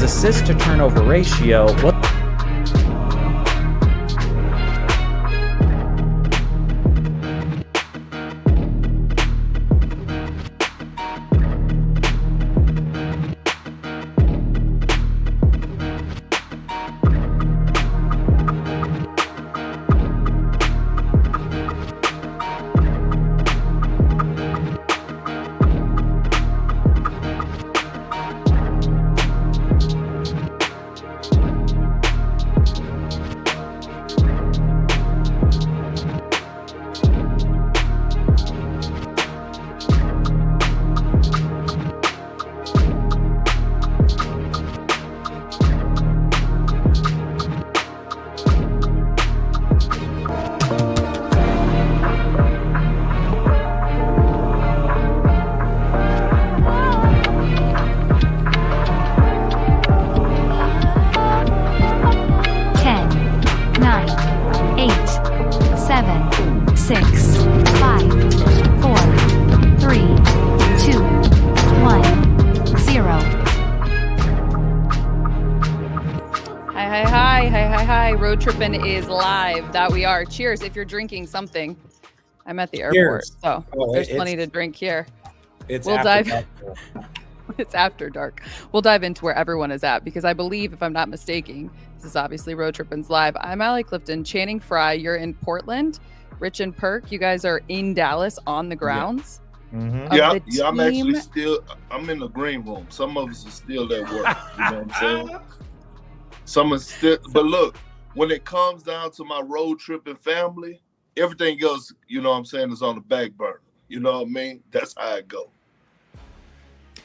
Assist to turnover ratio. Road Trippin' is live. That we are. Cheers if you're drinking something. I'm at the airport, so there's plenty to drink here. It's after dark. We'll dive into where everyone is at because I believe, if I'm not mistaken, this is obviously Road Trippin's live. I'm Allie Clifton. Channing Frye, you're in Portland. Rich and Perk, you guys are in Dallas on the grounds. Yeah, mm-hmm. I'm actually still. I'm in the green room. Some of us are still at work. You know what I'm saying? Some are still, but look. When it comes down to my road tripping family, everything else, you know what I'm saying, is on the back burner. You know what I mean? That's how it go.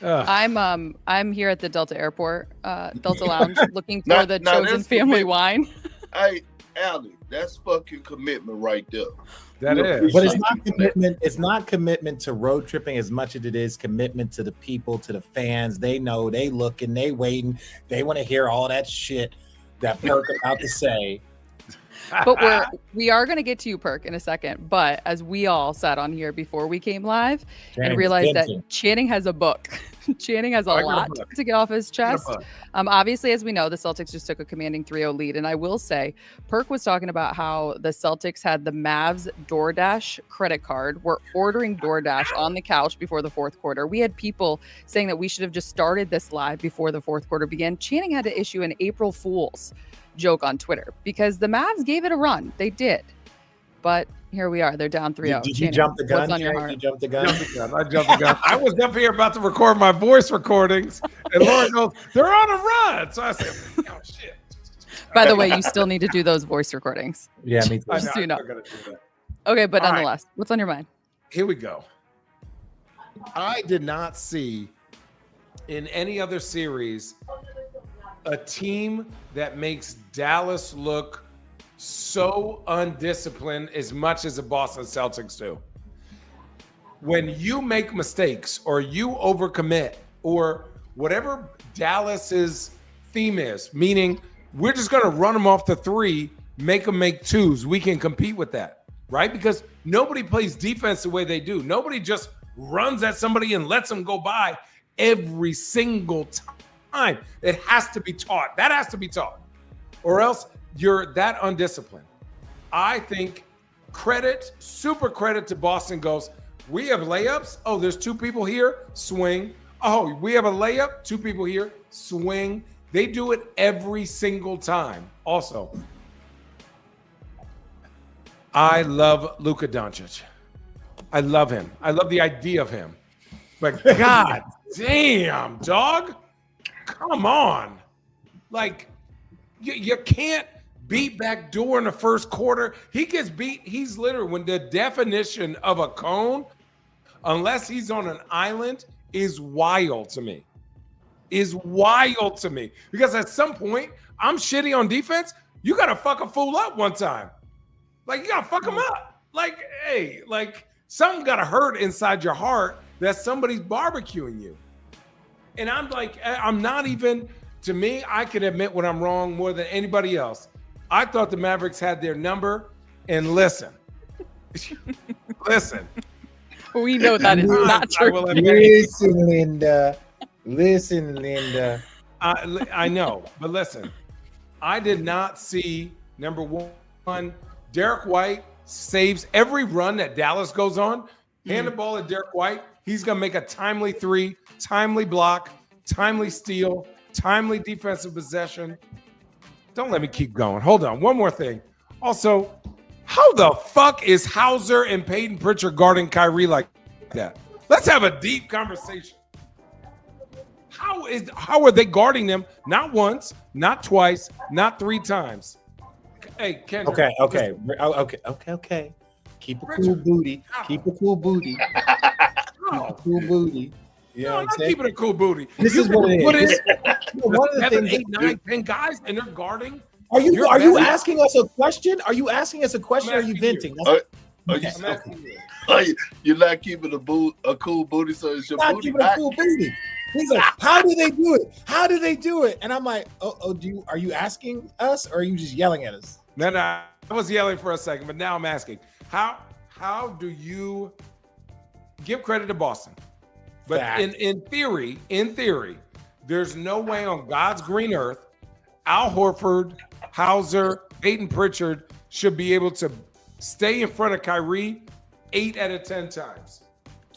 I'm here at the Delta Airport, Delta Lounge, looking for the Chosen Family wine. Hey, Allie, that's fucking commitment right there. That is. But it's not commitment. It's not commitment to road tripping as much as it is commitment to the people, to the fans. They know, they looking, they waiting, they want to hear all that shit that Perk about to say. But we are going to get to you, Perk, in a second. But as we all sat on here before we came live and realized that Channing has a book. Channing has a lot to get off his chest. Obviously, as we know, the Celtics just took a commanding 3-0 lead. And I will say, Perk was talking about how the Celtics had the Mavs DoorDash credit card. We're ordering DoorDash on the couch before the fourth quarter. We had people saying that we should have just started this live before the fourth quarter began. Channing had to issue an April Fool's joke on Twitter because the Mavs gave it a run. They did. But here we are. They're down 3-0. Did you jump the gun? What's on your heart? You jumped the gun? I jumped the gun. I was up here about to record my voice recordings, and Lauren goes, "They're on a run." So I said, "Oh shit." By the way, you still need to do those voice recordings. Yeah, me too. Just so you know. Okay, but nonetheless, what's on your mind? Here we go. I did not see in any other series a team that makes Dallas look so undisciplined as much as the Boston Celtics do. When you make mistakes or you overcommit or whatever Dallas's theme is, meaning we're just going to run them off the three, make them make twos. We can compete with that, right? Because nobody plays defense the way they do. Nobody just runs at somebody and lets them go by every single time. It has to be taught. That has to be taught. Or else you're that undisciplined. I think super credit to Boston goes, we have layups. Oh, there's 2 people here, swing. Oh, we have a layup, 2 people here, swing. They do it every single time. Also, I love Luka Doncic. I love him. I love the idea of him. But God damn, dog. Come on. Like, you can't beat back door in the first quarter. He gets beat. He's literally, when the definition of a cone, unless he's on an island, is wild to me. Because at some point, I'm shitty on defense. You got to fuck a fool up one time. Like, you got to fuck him up. Like, hey, like, something got to hurt inside your heart that somebody's barbecuing you. And I'm like, I'm not even, to me, I can admit when I'm wrong more than anybody else. I thought the Mavericks had their number. And listen. We know that is not true. Listen, Linda. I know, but listen. I did not see, number one, Derek White saves every run that Dallas goes on. Hand the ball to Derek White. He's going to make a timely 3, timely block, timely steal, timely defensive possession. Don't let me keep going. Hold on. One more thing. Also, how the fuck is Hauser and Peyton Pritchard guarding Kyrie like that? Let's have a deep conversation. How are they guarding them? Not once, not twice, not 3 times. Hey, Kendrick. Okay. Keep a cool booty. Keep a cool booty. You know I'm not keeping a cool booty. This is what it is. One of the 7, 8, 9, 10 guys, and they're guarding. Are you asking us a question? Are you asking us a question? Or are you venting? You're not keeping a cool booty, so it's your not booty. Keeping a cool booty. He's like, how do they do it? How do they do it? And I'm like, are you asking us, or are you just yelling at us? No, I was yelling for a second, but now I'm asking, how do you give credit to Boston? But in theory, there's no way on God's green earth, Al Horford, Hauser, Peyton Pritchard should be able to stay in front of Kyrie 8 out of 10 times.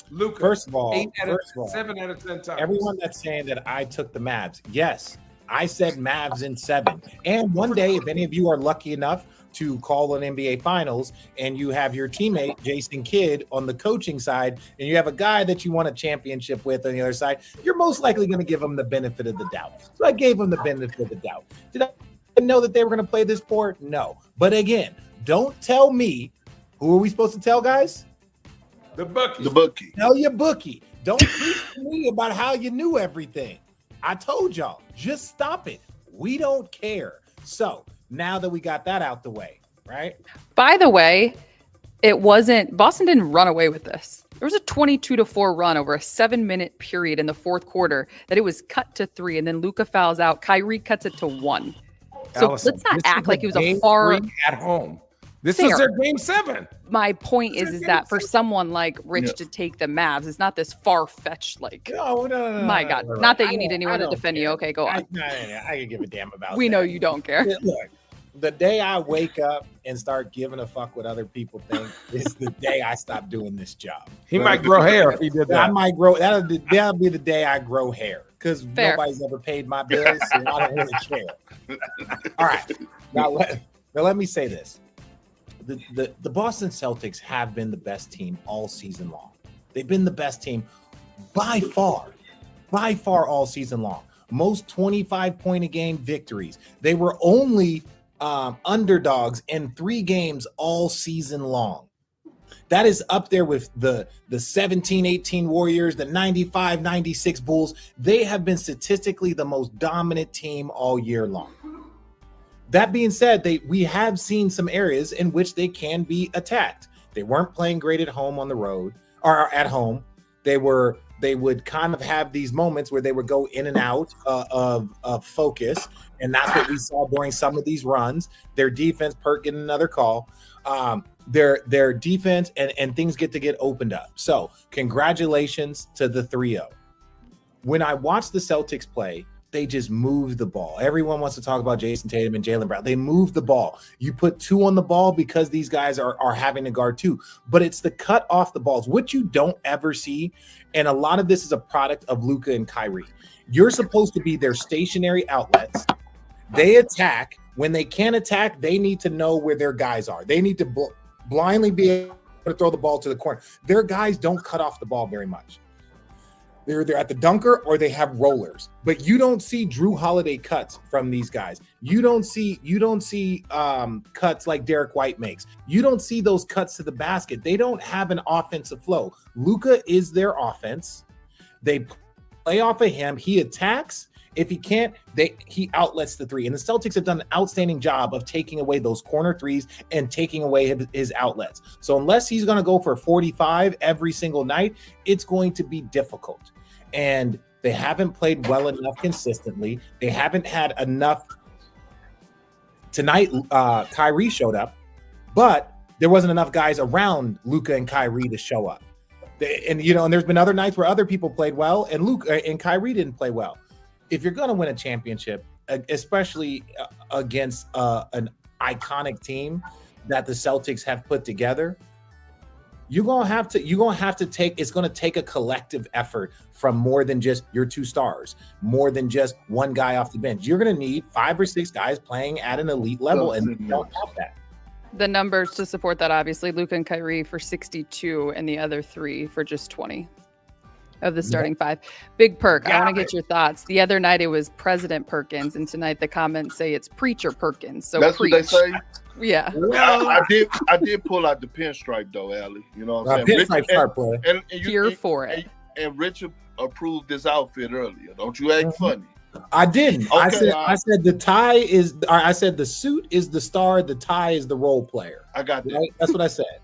Luka, first of all, 7 out of 10 times. Everyone that's saying that I took the Mavs, yes, I said Mavs in 7. And one day, if any of you are lucky enough to call an NBA Finals and you have your teammate Jason Kidd on the coaching side, and you have a guy that you won a championship with on the other side, you're most likely going to give him the benefit of the doubt. So I gave him the benefit of the doubt. Did I know that they were going to play this poor? No. But again, don't tell me. Who are we supposed to tell, guys? The bookie. The bookie. Tell your bookie. Don't preach to me about how you knew everything. I told y'all, just stop it. We don't care. So now that we got that out the way, right? By the way, Boston didn't run away with this. There was a 22-4 run over a 7-minute period in the fourth quarter that it was cut to 3, and then Luka fouls out. Kyrie cuts it to 1. So let's not act like it was a far at home. This is their game 7. My point is that for someone like Rich to take the Mavs, it's not this far-fetched like. No. My God, not that you need anyone to defend you. Okay, go on. I can give a damn about. We know you don't care. Look, the day I wake up and start giving a fuck what other people think is the day I stop doing this job. He might grow hair if he did that. I might grow. That'll be the day I grow hair because nobody's ever paid my bills, so I don't really care. All right, now let me say this. The Boston Celtics have been the best team all season long. They've been the best team by far all season long. Most 25-point-a-game victories. They were only underdogs in 3 games all season long. That is up there with the 17-18 Warriors, the 95-96 Bulls. They have been statistically the most dominant team all year long. That being said, we have seen some areas in which they can be attacked. They weren't playing great at home on the road or at home. They would kind of have these moments where they would go in and out of focus, and that's what we saw during some of these runs. Their defense, Perk getting another call. Their defense and things get opened up. So congratulations to the 3-0. When I watch the Celtics play, they just move the ball. Everyone wants to talk about Jason Tatum and Jaylen Brown. They move the ball. You put 2 on the ball because these guys are having to guard 2. But it's the cut off the balls, which you don't ever see. And a lot of this is a product of Luka and Kyrie. You're supposed to be their stationary outlets. They attack. When they can't attack, they need to know where their guys are. They need to blindly be able to throw the ball to the corner. Their guys don't cut off the ball very much. They're at the dunker or they have rollers, but you don't see Drew Holiday cuts from these guys. You don't see cuts like Derek White makes. You don't see those cuts to the basket. They don't have an offensive flow. Luka is their offense. They play off of him. He attacks. If he can't, he outlets the 3. And the Celtics have done an outstanding job of taking away those corner threes and taking away his outlets. So unless he's going to go for 45 every single night, it's going to be difficult. And they haven't played well enough consistently. They haven't had enough. Tonight, Kyrie showed up, but there wasn't enough guys around Luka and Kyrie to show up. And there's been other nights where other people played well and Luka and Kyrie didn't play well. If you're going to win a championship, especially against an iconic team that the Celtics have put together, you're going to have to take a collective effort from more than just your 2 stars, more than just one guy off the bench. You're going to need 5 or 6 guys playing at an elite level, and you don't have that. The numbers to support that, obviously, Luka and Kyrie for 62 and the other 3 for just 20. Of the starting 5. Big Perk, I want to get your thoughts. The other night it was President Perkins, and tonight the comments say it's Preacher Perkins. So that's preach. What they say. Yeah. I did pull out the pinstripe though, Allie. You know what I'm saying? Here for it. And Richard approved this outfit earlier. Don't you act funny? I didn't. Okay, I said the tie is. I said the suit is the star. The tie is the role player. I got that. Right? That's what I said.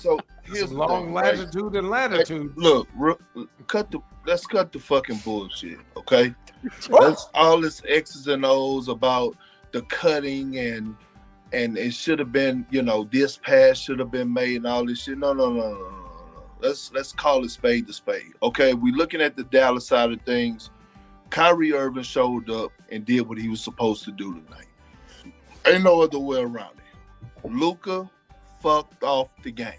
So here's long latitude and latitude. Look, let's cut the fucking bullshit, okay? That's all this X's and O's about the cutting and it should have been, this pass should have been made and all this shit. No. Let's call it spade to spade, okay? We looking at the Dallas side of things. Kyrie Irving showed up and did what he was supposed to do tonight. Ain't no other way around it. Luka fucked off the game.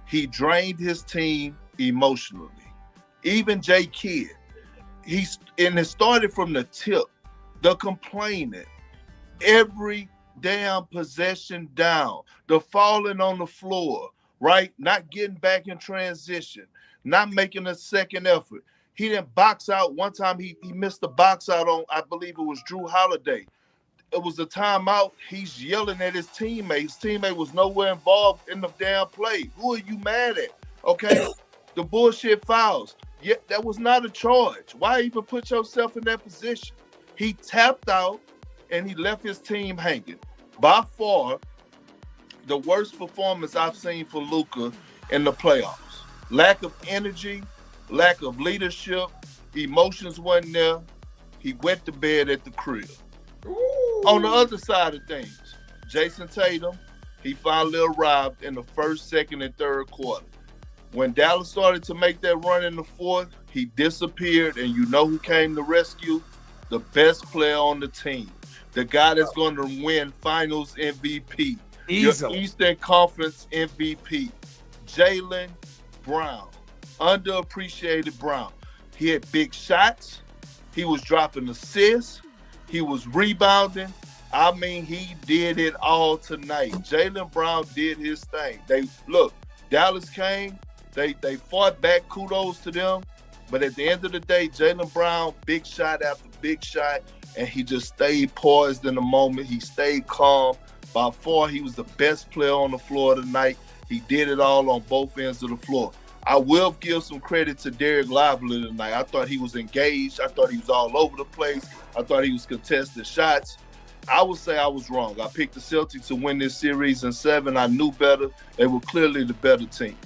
He drained his team emotionally. Even J. Kidd, it started from the tip, the complaining, every damn possession down, the falling on the floor, right? Not getting back in transition, not making a second effort. He didn't box out. One time he missed the box out on, I believe it was Drew Holiday. It was a timeout. He's yelling at his teammate. His teammate was nowhere involved in the damn play. Who are you mad at? Okay, the bullshit fouls. Yeah, that was not a charge. Why even put yourself in that position? He tapped out and he left his team hanging. By far, the worst performance I've seen for Luka in the playoffs. Lack of energy, lack of leadership, emotions wasn't there. He went to bed at the crib. On the other side of things, Jason Tatum, he finally arrived in the first, second, and third quarter. When Dallas started to make that run in the fourth, he disappeared, and you know who came to rescue? The best player on the team. The guy that's going to win Finals MVP. Easily. Your Eastern Conference MVP. Jaylen Brown. Underappreciated Brown. He had big shots. He was dropping assists. He was rebounding. I mean, he did it all tonight. Jaylen Brown did his thing. Dallas came. They fought back. Kudos to them. But at the end of the day, Jaylen Brown, big shot after big shot, and he just stayed poised in the moment. He stayed calm. By far, he was the best player on the floor tonight. He did it all on both ends of the floor. I will give some credit to Derek Lively tonight. I thought he was engaged. I thought he was all over the place. I thought he was contesting shots. I would say I was wrong. I picked the Celtics to win this series in 7. I knew better. They were clearly the better team.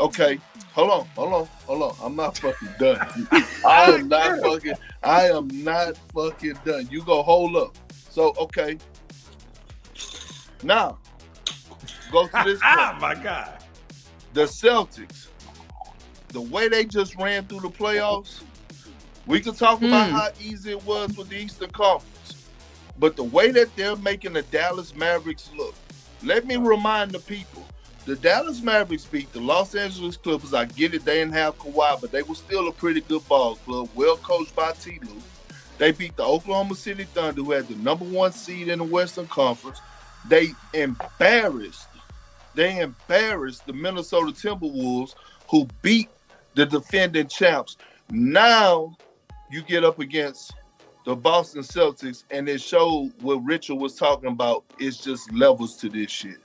Okay, hold on. I'm not fucking done. I am not fucking done. You go hold up. So, okay. Now, go to this point. Oh, my God. The Celtics, the way they just ran through the playoffs, We could talk about how easy it was with the Eastern Conference. But the way that they're making the Dallas Mavericks look, let me remind the people, the Dallas Mavericks beat the Los Angeles Clippers. I get it, they didn't have Kawhi, but they were still a pretty good ball club, well coached by T. Lue. They beat the Oklahoma City Thunder, who had the number 1 seed in the Western Conference. They embarrassed the Minnesota Timberwolves, who beat the defending champs. Now you get up against the Boston Celtics, and it showed what Richard was talking about. It's just levels to this shit.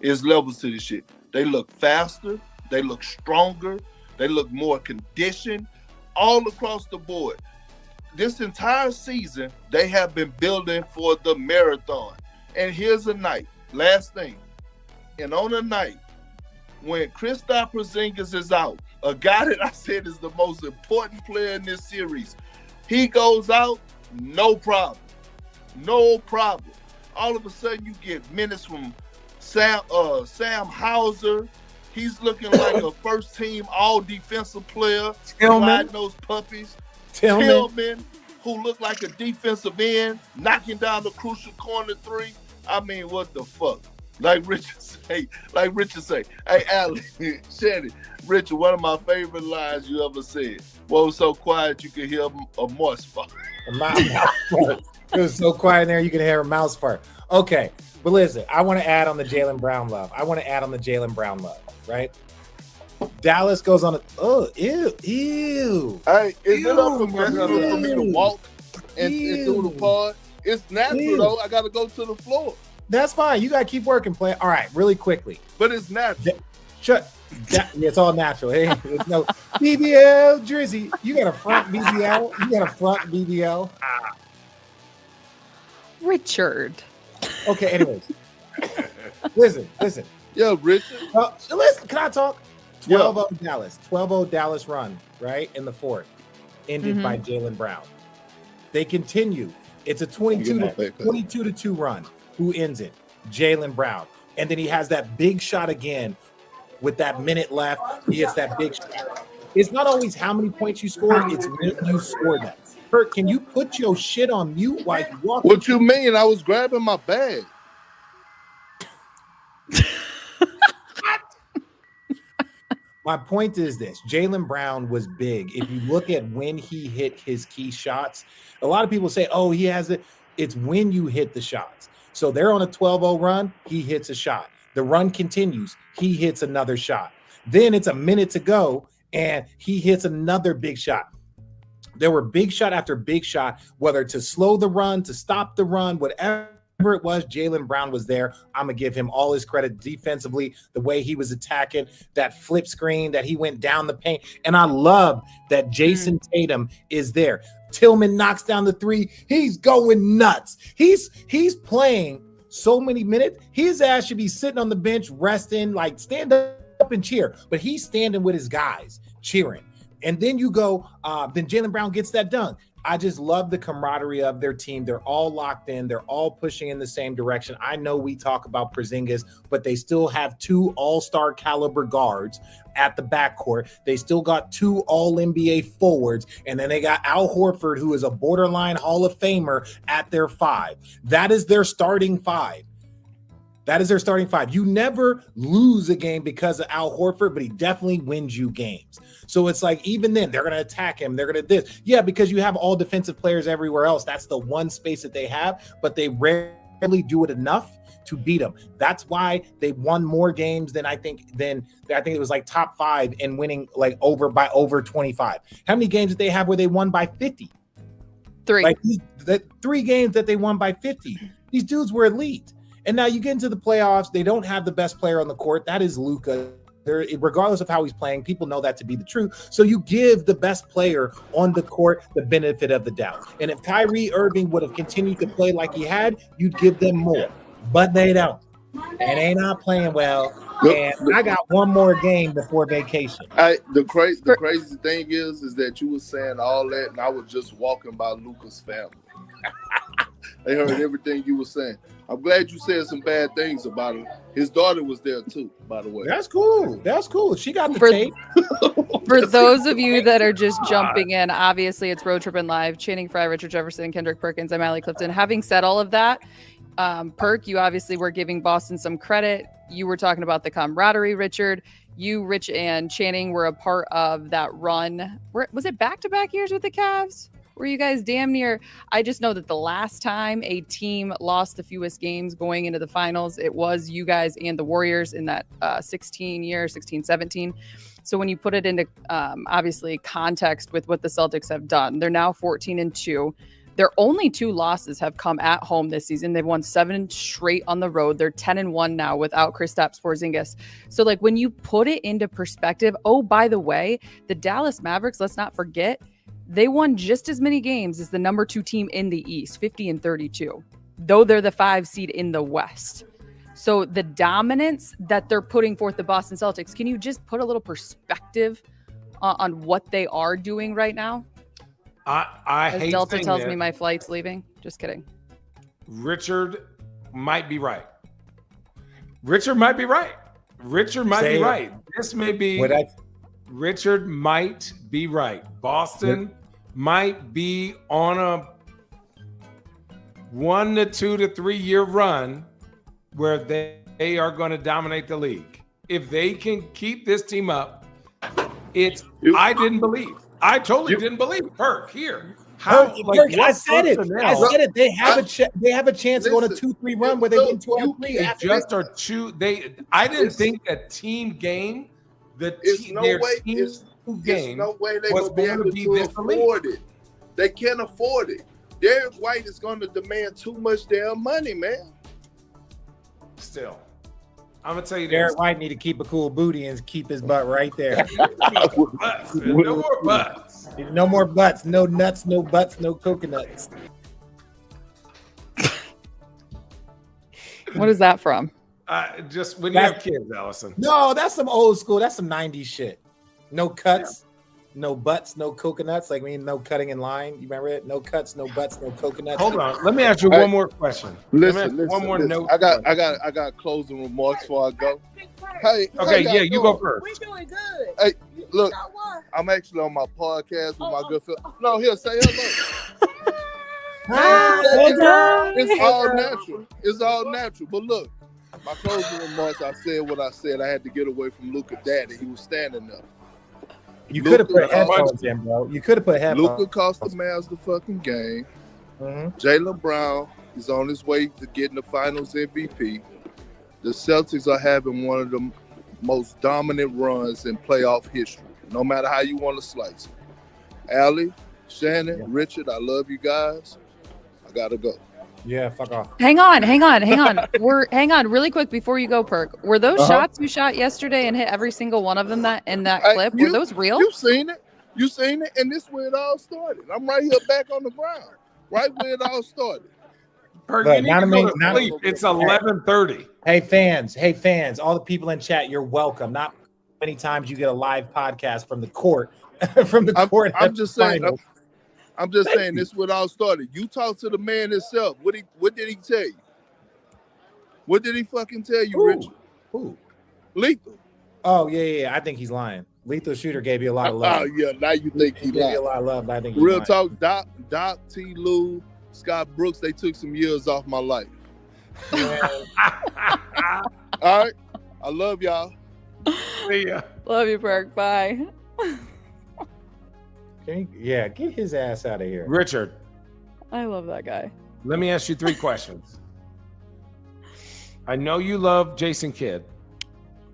It's levels to this shit. They look faster. They look stronger. They look more conditioned all across the board. This entire season, they have been building for the marathon. And here's a night, last thing. And on a night when Kristaps Porzingis is out, a guy that I said is the most important player in this series, he goes out, no problem. No problem. All of a sudden, you get minutes from Sam Hauser. He's looking like a first-team all-defensive player. Riding those puppies. Tillman, who looked like a defensive end, knocking down the crucial corner 3. I mean, what the fuck? Like Richard say, hey, Allie, Shannon, Richard, one of my favorite lines you ever said. What was so quiet you could hear a mouse fart? A mouse fart. It was so quiet in there you could hear a mouse fart. Okay, but listen, I want to add on the Jaylen Brown love. Right? Dallas goes on ew. Hey, is it unprofessional for me to walk and do the pod? It's natural, though. I got to go to the floor. That's fine. You got to keep working, player. All right, really quickly. But it's natural. It's all natural. Hey, there's no BBL Drizzy. You got a front BBL. Richard. Okay, anyways. Listen. Yeah, Richard. Listen, can I talk? 12-0 Dallas. 12-0 Dallas run, right? In the fourth. Ended by Jaylen Brown. They continue. It's a 22-2 run. Who ends it? Jaylen Brown. And then he has that big shot again with that minute left. He hits that big shot. It's not always how many points you score, it's when you score that. Kurt, can you put your shit on mute while you walk? What you mean? I was grabbing my bag. My point is this. Jaylen Brown was big. If you look at when he hit his key shots, a lot of people say, oh, he has it. It's when you hit the shots. So they're on a 12-0 run. He hits a shot. The run continues. He hits another shot. Then it's a minute to go, and he hits another big shot. There were big shot after big shot, whether to slow the run, to stop the run, whatever it was, Jaylen Brown was there. I'm going to give him all his credit defensively, the way he was attacking, that flip screen, that he went down the paint. And I love that Jason Tatum is there. Tillman knocks down the 3. He's going nuts. He's playing so many minutes. His ass should be sitting on the bench, resting, like stand up and cheer. But he's standing with his guys, cheering. And then you go, then Jaylen Brown gets that dunk. I just love the camaraderie of their team. They're all locked in. They're all pushing in the same direction. I know we talk about Porzingis, but they still have 2 all-star caliber guards at the backcourt. They still got 2 all-NBA forwards, and then they got Al Horford, who is a borderline Hall of Famer, at their 5. That is their starting 5. You never lose a game because of Al Horford, but he definitely wins you games. So it's like, even then, they're going to attack him. They're going to this. Yeah, because you have all defensive players everywhere else. That's the one space that they have, but they rarely do it enough to beat them. That's why they won more games than I think it was like top 5 in winning like over 25. How many games did they have where they won by 50? 3. Like 3 games that they won by 50. These dudes were elite. And now you get into the playoffs, they don't have the best player on the court. That is Luka. Regardless of how he's playing, people know that to be the truth. So you give the best player on the court the benefit of the doubt. And if Kyrie Irving would have continued to play like he had, you'd give them more. But they don't. And they not playing well. And I got one more game before vacation. The crazy thing is that you were saying all that, and I was just walking by Luka's family. They heard everything you were saying. I'm glad you said some bad things about him. His daughter was there too, by the way. That's cool. She got the tape. For those of you that are just jumping in, obviously it's Road Trippin' Live. Channing Frye, Richard Jefferson, Kendrick Perkins. I'm Allie Clifton. Having said all of that, Perk, you obviously were giving Boston some credit. You were talking about the camaraderie, Richard. You, Rich, and Channing were a part of that run. Was it back-to-back years with the Cavs? Were you guys damn near? I just know that the last time a team lost the fewest games going into the finals, it was you guys and the Warriors in that 16-17. So when you put it into obviously context with what the Celtics have done, they're now 14-2. Their only 2 losses have come at home this season. They've won 7 straight on the road. They're 10-1 now without Kristaps Porzingis. So like when you put it into perspective, oh, by the way, the Dallas Mavericks, let's not forget, they won just as many games as the number 2 team in the East, 50-32, though they're the 5 seed in the West. So the dominance that they're putting forth the Boston Celtics, can you just put a little perspective on what they are doing right now? I hate Delta tells me my flight's leaving. Just kidding. Richard might be right. Richard might be right. This may be. Richard might be right. Boston might be on a 1 to 2 to 3 year run where they are going to dominate the league. If they can keep this team up, I didn't believe. I totally didn't believe. Perk here. I said it. They have a chance to go on a 2-3 run where they win 2-3. I didn't think that team game. There's no way they're going to be able to afford it. They can't afford it. Derek White is going to demand too much damn money, man. Still, I'm gonna tell you, Derek White need to keep a cool booty and keep his butt right there. No more butts. No more butts. No nuts. No butts. No coconuts. What is that from? Just when you have kids, Allison. No, that's some old school. That's some 90s shit. No cuts, no butts, no coconuts. Like no cutting in line. You remember it? No cuts, no butts, no coconuts. Hold on. Let me ask you one more question. Listen. One more note. I got closing remarks before I go. Hey. Okay. Yeah, you go first. We're doing good. Hey, look. I'm actually on my podcast with my good friend. No, here, say hello. It's all natural. It's all natural. But look. My closing remarks, I said what I said. I had to get away from Luka Daddy. He was standing there. You could have put headphones in, bro. You could have put headphones. Luka cost the Mavs the fucking game. Jaylen Brown is on his way to getting the finals MVP. The Celtics are having one of the most dominant runs in playoff history, no matter how you want to slice it. Allie, Shannon, Richard, I love you guys. I got to go. Yeah, fuck off. Hang on. Hang on really quick before you go, Perk. Were those shots you shot yesterday and hit every single one of them in that clip? Were those real? You seen it, and this is where it all started. I'm right here back on the ground, right where it all started. Perk, you need to go to sleep. It's 11:30. Hey fans, all the people in chat, you're welcome. Not many times you get a live podcast from the court. I'm just saying. I'm just saying this is what all started. You talk to the man himself. What did he tell you? What did he fucking tell you, Richard? Who? Lethal. Oh, yeah. I think he's lying. Lethal Shooter gave you a lot of love. Oh, yeah. Now you think he lied. Gave you a lot of love, but I think he's real lying. Talk, Doc, T. Lou, Scott Brooks, they took some years off my life. All right. I love y'all. See ya. Love you, Perk. Bye. Get his ass out of here. Richard. I love that guy. Let me ask you 3 questions. I know you love Jason Kidd.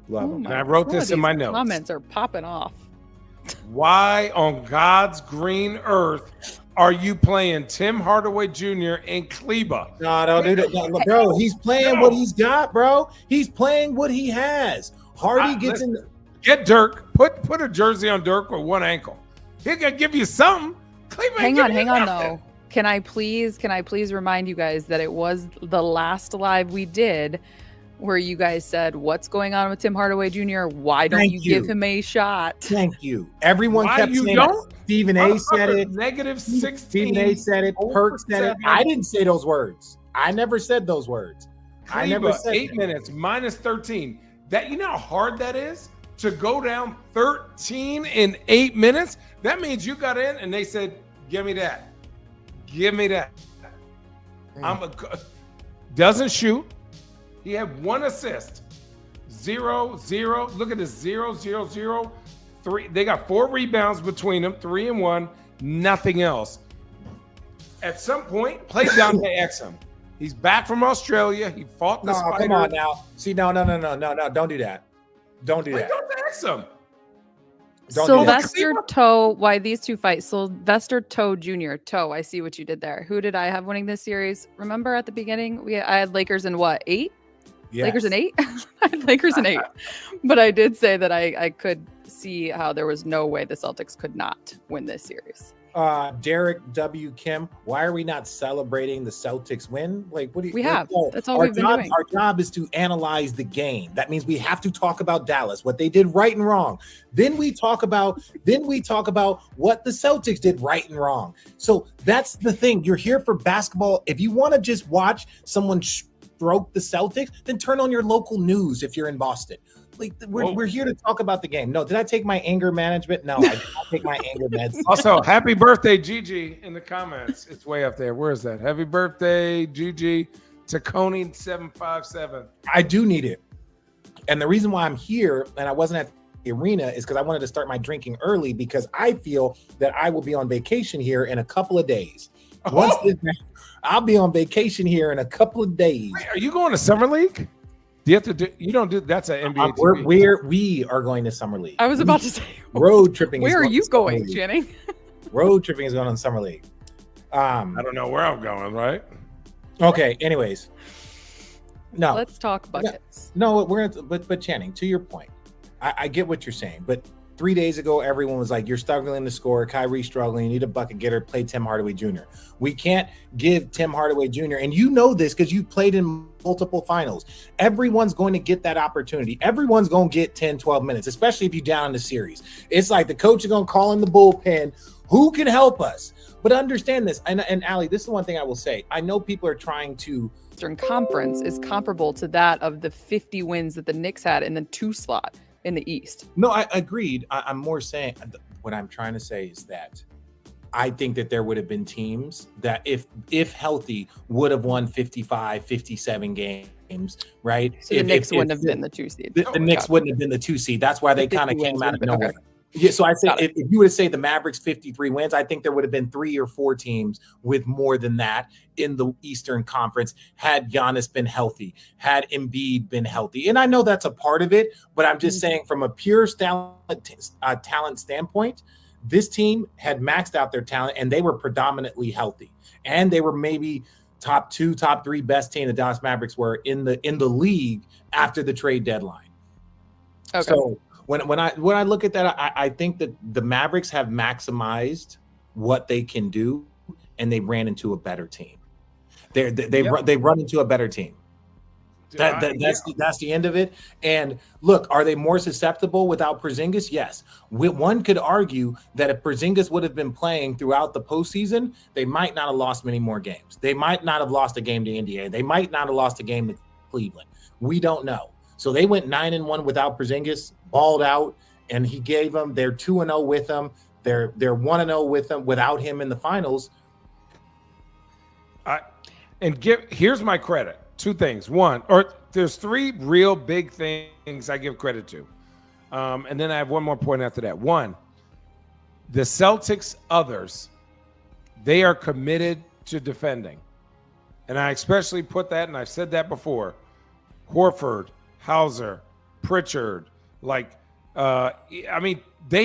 Love him. And I wrote this in my notes. Comments are popping off. Why on God's green earth are you playing Tim Hardaway Jr. and Kleba? No, dude. No, bro, he's playing what he's got, bro. He's playing what he has. Hardy gets in. Get Dirk. Put a jersey on Dirk with one ankle. He can give you something. Hang on though. Can I please remind you guys that it was the last live we did where you guys said, "What's going on with Tim Hardaway Jr.? Why don't you give him a shot?" Thank you. Everyone kept saying don't? that. Stephen A. said it. -16. Stephen A. said it. Perk said it. I didn't say those words. I never said those words. I never said 8 minutes -13. That, you know how hard that is to go down 13 in 8 minutes? That means you got in and they said, "Give me that. Give me that." Doesn't shoot. He had 1 assist. 0-0. Look at this 0-0-0. 3. They got 4 rebounds between them, 3 and 1, nothing else. At some point, play Dante Exum. He's back from Australia. He fought the spider. Come on now. See, no. Don't do that. Don't do that. Dante Exum. Sylvester Toe, why these two fight? Sylvester Toe Jr. Toe, I see what you did there. Who did I have winning this series? Remember at the beginning, I had Lakers in what, 8? Yes. Lakers in 8? I had Lakers in 8. But I did say that I could see how there was no way the Celtics could not win this series. Derek W. Kim, why are we not celebrating the Celtics win? Like, what do you? We have. That's all we've been doing. Our job is to analyze the game. That means we have to talk about Dallas, what they did right and wrong. Then we talk about what the Celtics did right and wrong. So that's the thing. You're here for basketball. If you want to just watch someone stroke the Celtics, then turn on your local news if you're in Boston. Like, we're here to talk about the game. No, did I take my anger management? No, I did not take my anger meds. Also, happy birthday, Gigi, in the comments. It's way up there. Where is that? Happy birthday, Gigi. Taconi 757. I do need it. And the reason why I'm here and I wasn't at the arena is because I wanted to start my drinking early because I feel that I will be on vacation here in a couple of days. I'll be on vacation here in a couple of days. Wait, are you going to Summer League? Do you have to do? You don't do. That's an NBA. We are going to Summer League. I was about to say road tripping. Where are you going, Channing? Road tripping is going on Summer League. I don't know where I'm going. Right. Okay. Anyways, no. Let's talk buckets. No, we're gonna. But Channing, to your point, I get what you're saying. But 3 days ago, everyone was like, "You're struggling to score. Kyrie's struggling. You need a bucket getter. Play Tim Hardaway Jr." We can't give Tim Hardaway Jr. and you know this because you've played in multiple finals. Everyone's going to get that opportunity. Everyone's going to get 10, 12 minutes, especially if you're down in the series. It's like the coach is going to call in the bullpen. Who can help us? But understand this. And Allie, this is the one thing I will say. I know people are trying to. Eastern Conference is comparable to that of the 50 wins that the Knicks had in the 2 slot in the East. No, I agreed. I'm more saying what I'm trying to say is that I think that there would have been teams that if healthy would have won 55, 57 games, right? So the Knicks wouldn't have been the 2 seed. The Knicks wouldn't have been the 2 seed. That's why they kind of came out of nowhere. Okay. Yeah, so I say if you were to say the Mavericks 53 wins, I think there would have been 3 or 4 teams with more than that in the Eastern Conference had Giannis been healthy, had Embiid been healthy. And I know that's a part of it, but I'm just saying from a pure talent standpoint, this team had maxed out their talent and they were predominantly healthy. And they were maybe top 2, top 3 best team the Dallas Mavericks were in the league after the trade deadline. Okay. So when I look at that, I think that the Mavericks have maximized what they can do, and they ran into a better team. They run into a better team. That's the end of it. And look, are they more susceptible without Porzingis? Yes. One could argue that if Porzingis would have been playing throughout the postseason, they might not have lost many more games. They might not have lost a game to Indiana. They might not have lost a game to Cleveland. We don't know. So they went 9-1 without Porzingis, balled out, and he gave them. They're 2-0 with him. They're 1-0 with him without him in the finals. Here's my credit. 2 things. One, or there's 3 real big things I give credit to, and then I have one more point after that. One, the Celtics others, they are committed to defending, and I especially put that, and I've said that before. Horford, Hauser, Pritchard, they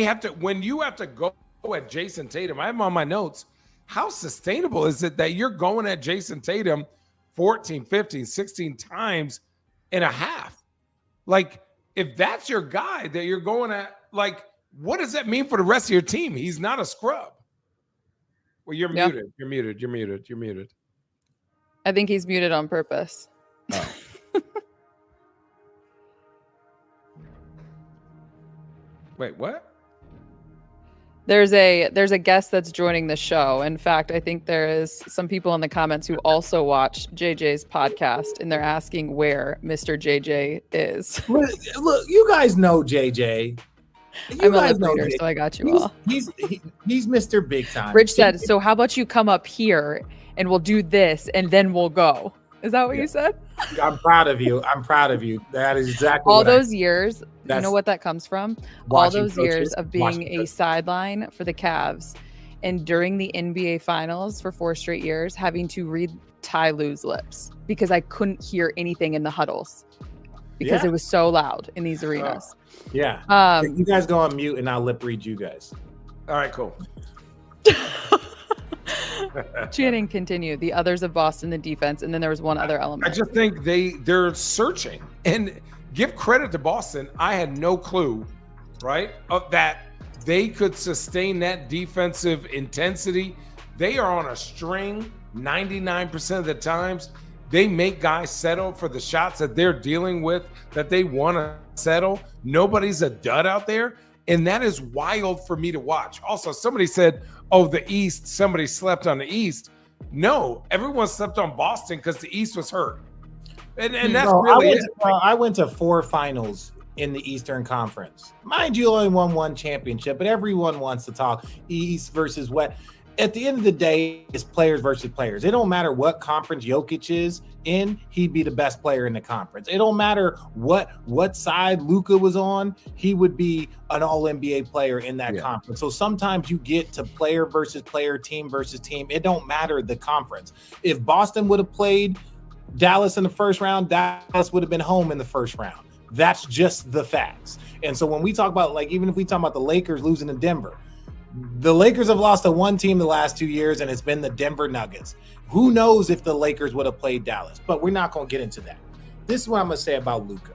have to, when you have to go at Jason Tatum, I have him on my notes. How sustainable is it that you're going at Jason Tatum 14, 15, 16 times in a half? Like, if that's your guy that you're going at, like, what does that mean for the rest of your team? He's not a scrub. Well, you're muted. You're muted. I think he's muted on purpose. Oh. Wait, what? There's a guest that's joining the show. In fact, I think there is some people in the comments who also watch JJ's podcast, and they're asking where Mr. JJ is. Look, you guys know JJ. I'm a lip reader, so I got you all. He's Mr. Big Time. Rich said, so how about you come up here and we'll do this and then we'll go. Is that what you said? I'm proud of you. That is exactly all those years. You know what that comes from? All those coaches, years of being a sideline for the Cavs, and during the NBA Finals for 4 straight years, having to read Ty Lue's lips because I couldn't hear anything in the huddles because it was so loud in these arenas. Yeah. You guys go on mute and I'll lip read you guys. All right, cool. Channing continued. The others of Boston, the defense, and then there was one other element. I just think they're searching, and give credit to Boston. I had no clue, right, of that they could sustain that defensive intensity. They are on a string 99% of the times. They make guys settle for the shots that they're dealing with, that they want to settle. Nobody's a dud out there. And that is wild for me to watch. Also, somebody said, oh, the East, somebody slept on the East. No, everyone slept on Boston because the East was hurt. And that's really it. I went to 4 finals in the Eastern Conference. Mind you, only won 1 championship, but everyone wants to talk East versus West. At the end of the day, it's players versus players. It don't matter what conference Jokic is in, he'd be the best player in the conference. It don't matter what side Luka was on, he would be an all-NBA player in that conference. So sometimes you get to player versus player, team versus team. It don't matter the conference. If Boston would have played Dallas in the first round, Dallas would have been home in the first round. That's just the facts. And so when we talk about, like, even if we talk about the Lakers losing to Denver, the Lakers have lost to one team the last 2 years, and it's been the Denver Nuggets. Who knows if the Lakers would have played Dallas, but we're not going to get into that. This is what I'm going to say about Luka.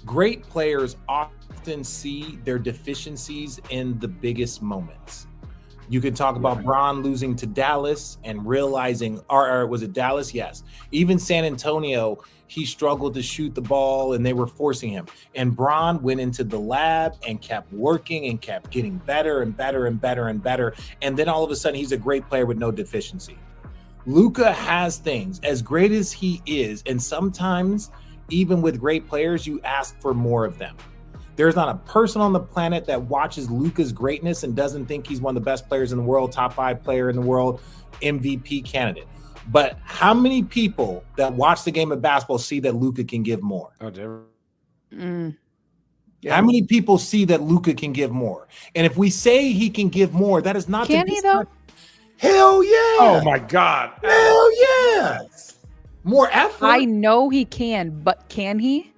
Great players often see their deficiencies in the biggest moments. You can talk about Bron losing to Dallas and realizing, or was it Dallas? Yes. Even San Antonio, he struggled to shoot the ball and they were forcing him. And Bron went into the lab and kept working and kept getting better and better and better and better. And then all of a sudden, he's a great player with no deficiency. Luka has things as great as he is. And sometimes, even with great players, you ask for more of them. There's not a person on the planet that watches Luka's greatness and doesn't think he's one of the best players in the world, top 5 player in the world, MVP candidate. But how many people that watch the game of basketball see that Luka can give more? Yeah. How many people see that Luka can give more? And if we say he can give more, that is not. Can he though? Hell yeah! Oh my God! Hell yeah! More effort. I know he can, but can he?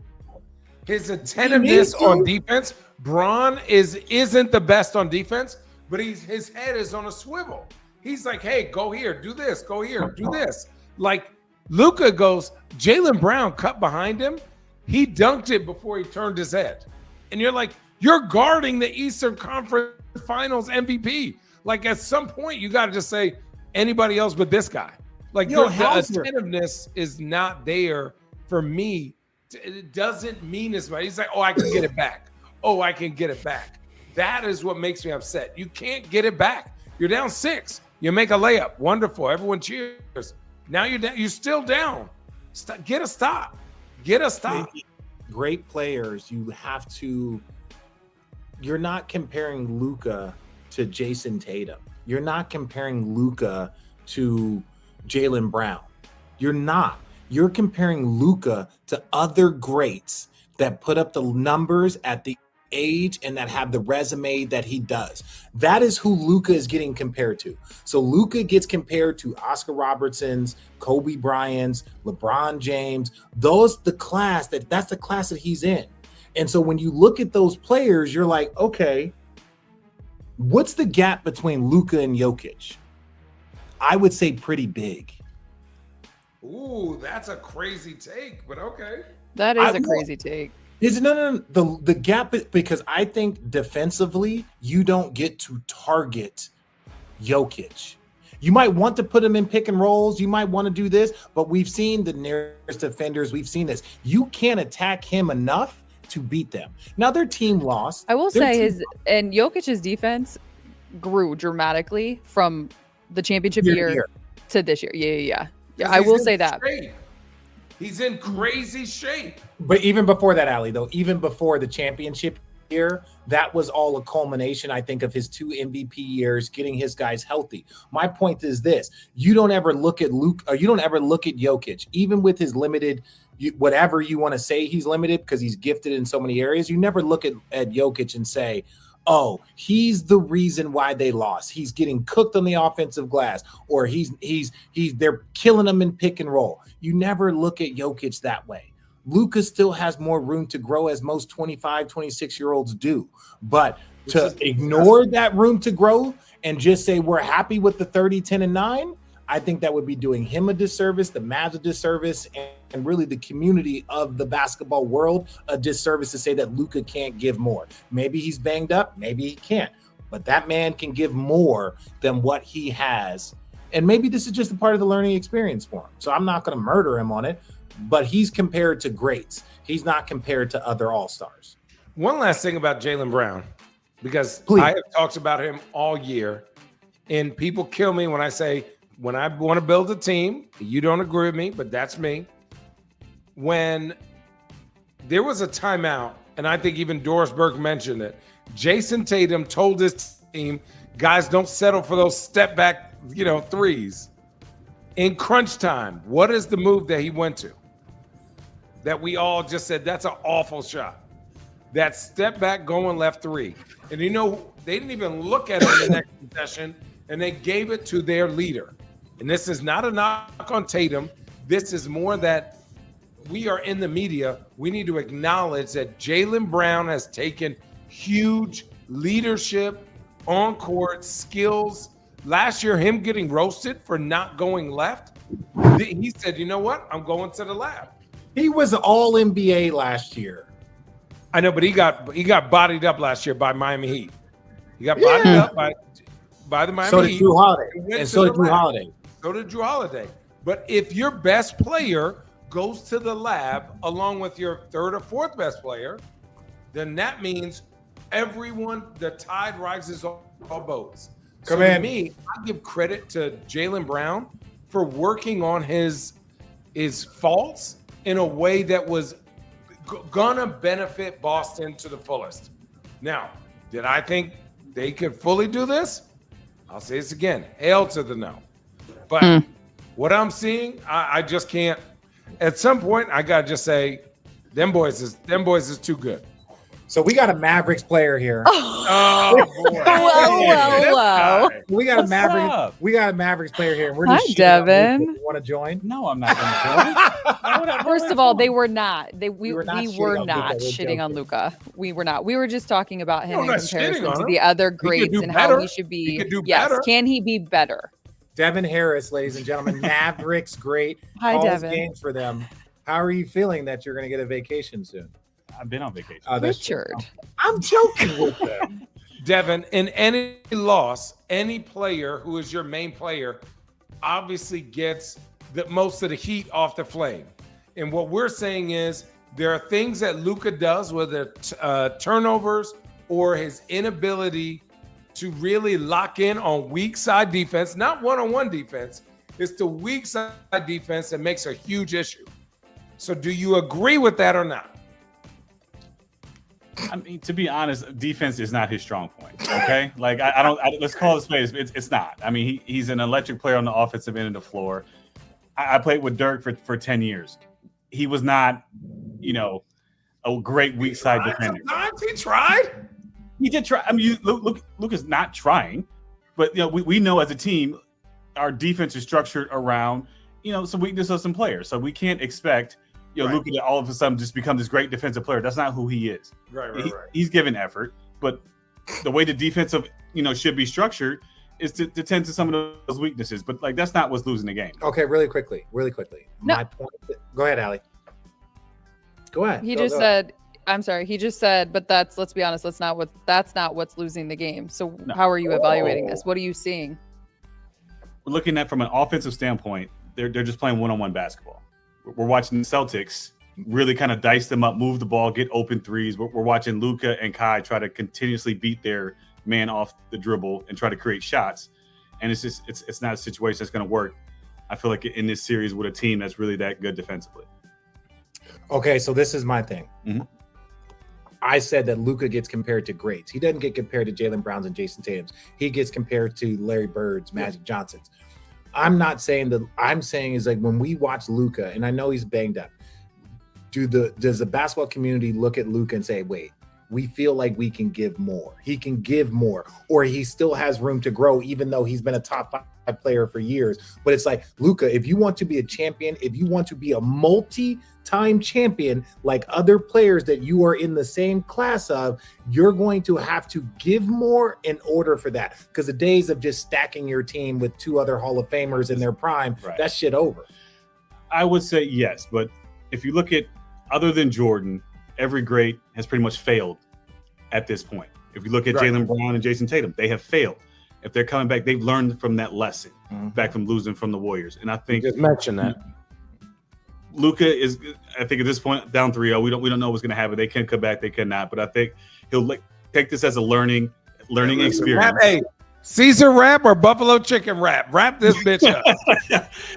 His attentiveness on defense, Bron isn't the best on defense, but his head is on a swivel. He's like, hey, go here, do this, go here, do this. Like Luka goes, Jaylen Brown cut behind him. He dunked it before he turned his head. And you're like, you're guarding the Eastern Conference Finals MVP. Like at some point, you got to just say anybody else but this guy. Like the attentiveness is not there for me. It doesn't mean as much. He's like, oh, I can get it back. Oh, I can get it back. That is what makes me upset. You can't get it back. You're down 6. You make a layup. Wonderful. Everyone cheers. Now you're down. You're still down. Get a stop. Get a stop. Great players, you're not comparing Luka to Jason Tatum. You're not comparing Luka to Jaylen Brown. You're not. You're comparing Luka to other greats that put up the numbers at the age and that have the resume that he does. That is who Luka is getting compared to. So Luka gets compared to Oscar Robertson's, Kobe Bryant's, LeBron James. That's the class that he's in. And so when you look at those players, you're like, okay, what's the gap between Luka and Jokic? I would say pretty big. Ooh, that's a crazy take, but okay. That is a crazy take. No. The gap is because I think defensively, you don't get to target Jokic. You might want to put him in pick and rolls. You might want to do this, but we've seen the nearest defenders. We've seen this. You can't attack him enough to beat them. Now their team lost. I will say Jokic's defense grew dramatically from the championship year to this year. Yeah. I will say that. He's in crazy shape. But even before that, Ali, though, even before the championship year, that was all a culmination, I think, of his 2 MVP years, getting his guys healthy. My point is this: you don't ever look at Luke, or you don't ever look at Jokic, even with his limited, whatever you want to say, he's limited because he's gifted in so many areas. You never look at Jokic and say, oh, he's the reason why they lost. He's getting cooked on the offensive glass, or they're killing him in pick and roll. You never look at Jokic that way. Luka still has more room to grow, as most 25, 26-year-olds do. But to ignore that room to grow and just say we're happy with the 30, 10, and 9, I think that would be doing him a disservice, the Mavs a disservice, and really the community of the basketball world a disservice to say that Luka can't give more. Maybe he's banged up, maybe he can't, but that man can give more than what he has. And maybe this is just a part of the learning experience for him. So I'm not going to murder him on it, but he's compared to greats. He's not compared to other all-stars. One last thing about Jaylen Brown, because I have talked about him all year, and people kill me when I say, when I want to build a team, you don't agree with me, but that's me. When there was a timeout, and I think even Doris Burke mentioned it, Jason Tatum told his team, guys, don't settle for those step back, threes. In crunch time, what is the move that he went to? That we all just said, that's an awful shot. That step back going left 3. And they didn't even look at it in the next possession, and they gave it to their leader. And this is not a knock on Tatum. This is more that we are in the media. We need to acknowledge that Jaylen Brown has taken huge leadership, on-court skills. Last year, him getting roasted for not going left, he said, you know what? I'm going to the lab. He was all NBA last year. I know, but he got bodied up last year by Miami Heat. He got bodied up by the Miami Heat. So did Drew Holiday. So did Drew Holiday. But if your best player goes to the lab along with your 3rd or 4th best player, then that means the tide rises all boats. To me, I give credit to Jaylen Brown for working on his faults in a way that was gonna benefit Boston to the fullest. Now, did I think they could fully do this? I'll say this again, hell to the no. But what I'm seeing, I just can't. At some point, I gotta just say, them boys is too good. So we got a Mavericks player here. Oh boy! Whoa. We got a Mavericks player here. We're just Devin. You want to join? No, I'm not going to join. First of all, they were not. We were not shitting on Luka. We were not. We were just talking about him in comparison to the other greats and how he should be. Yes, can he be better? Devin Harris, ladies and gentlemen, Mavericks great. Hi, Devin. Games for them. How are you feeling that you're going to get a vacation soon? I've been on vacation. Richard. I'm joking with them. Devin, in any loss, any player who is your main player obviously gets the most of the heat off the flame. And what we're saying is there are things that Luka does, whether turnovers or his inability to really lock in on weak side defense, not one-on-one defense. It's the weak side defense that makes a huge issue. So do you agree with that or not? I mean, to be honest, defense is not his strong point. Okay, like I don't. Let's call it space. It's not. I mean, he's an electric player on the offensive end of the floor. I played with Dirk for 10 years. He was not, a great weak side defender. Sometimes he tried. He did try. I mean, Luke is not trying, but we know as a team, our defense is structured around some weakness of some players. So we can't expect. Luka to all of a sudden just become this great defensive player. That's not who he is. Right. He's given effort, but the way the defensive, should be structured is to tend to some of those weaknesses. But that's not what's losing the game. Okay, really quickly. No. My point. Go ahead, Allie. Go ahead. He just said, but let's be honest, that's not what's losing the game. So how are you evaluating this? What are you seeing? We're looking at from an offensive standpoint, they're just playing one-on-one basketball. We're watching the Celtics really kind of dice them up, move the ball, get open threes. We're watching Luka and Kai try to continuously beat their man off the dribble and try to create shots. And it's not a situation that's going to work, I feel like, in this series with a team that's really that good defensively. Okay, so this is my thing. Mm-hmm. I said that Luka gets compared to greats. He doesn't get compared to Jaylen Browns and Jason Tatum's. He gets compared to Larry Bird's, Magic Johnson's. I'm not saying that. I'm saying is like when we watch Luka, and I know he's banged up, does the basketball community look at Luka and say, wait, we feel like we can give more. He can give more, or he still has room to grow, even though he's been a top 5 player for years. But it's like, Luka, if you want to be a champion, if you want to be a multi-time champion like other players that you are in the same class of, you're going to have to give more in order for that. Because the days of just stacking your team with 2 other Hall of Famers in their prime, that shit over. I would say yes, but if you look at other than Jordan, every great has pretty much failed at this point. If you look at Jaylen Brown and Jason Tatum, they have failed. If they're coming back, they've learned from that lesson back from losing from the Warriors. And I think just mention that Luka is, I think at this point, down 3-0. We don't know what's going to happen. They can come back, they cannot. But I think he'll take this as a learning experience. Hey, Caesar wrap or buffalo chicken wrap? Wrap this bitch up.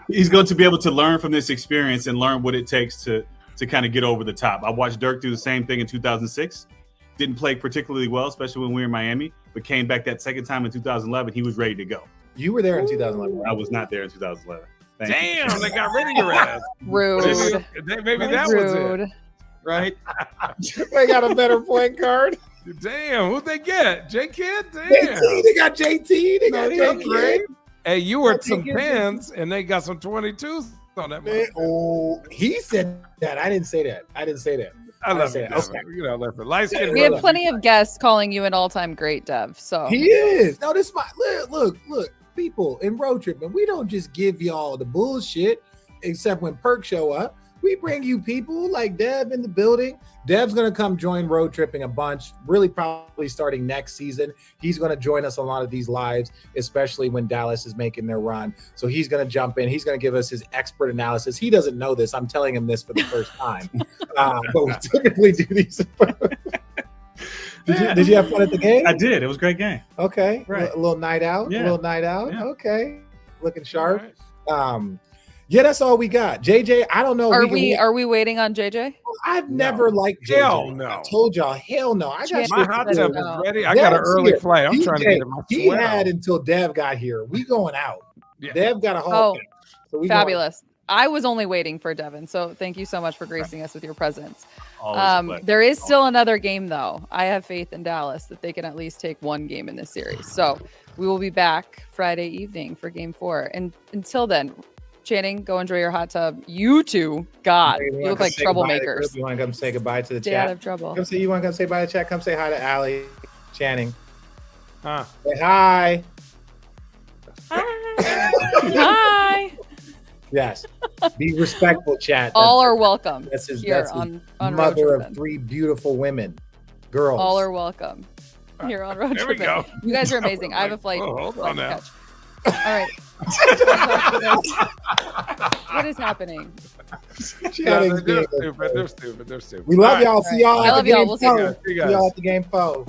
He's going to be able to learn from this experience and learn what it takes to kind of get over the top. I watched Dirk do the same thing in 2006. Didn't play particularly well, especially when we were in Miami, but came back that second time in 2011. He was ready to go. You were there in 2011. I was not there in 2011. Damn, they got rid of your ass. Rude. Maybe that was it. Right? They got a better point guard. Damn, who'd they get? J Kid? Damn. JT, they got JT. They got J Kid. Hey, you were some 10s and they got some 22s on that. Oh, he said that. I didn't say that. I love it. Okay. You know, light skin. We have plenty of guests calling you an all-time great, Dev. So he is. No, this is my look. People in road tripping, we don't just give y'all the bullshit. Except when Perk show up, we bring you people like Dev in the building. Dev's gonna come join road tripping a bunch. Really, probably starting next season. He's gonna join us on a lot of these lives, especially when Dallas is making their run. So he's gonna jump in. He's gonna give us his expert analysis. He doesn't know this. I'm telling him this for the first time. But we typically do these. Did you have fun at the game? I did. It was a great game. Okay, right. A little night out. Yeah. A little night out. Yeah. Okay, looking sharp. Right. Yeah, that's all we got. JJ, I don't know. Are we waiting on JJ? I've never liked JJ. Hell no. I told y'all, hell no. I got my hot tub is ready. I got an early flight. I'm trying to get my He had until Dev got here. We going out. Yeah. Dev got a whole so fabulous. I was only waiting for Devin, so thank you so much for gracing us with your presence. There is still another game, though. I have faith in Dallas that they can at least take one game in this series. So we will be back Friday evening for Game 4. And until then, Channing, go enjoy your hot tub. You two, God, you look like troublemakers. You want to come say goodbye to the Stay chat? Out of trouble. You want to come say bye to the chat? Come say hi to Allie, Channing. Huh? Say hi. Hi. Yes. Be respectful, chat. All are welcome. That's his mother of 3 beautiful women. Girls. All are welcome here on Road Trip. There we go. You guys are amazing. I have a flight. Hold on now. Catch. All right. What is happening? They're stupid. We love y'all. See y'all. I love y'all. We'll see y'all at the Game 4.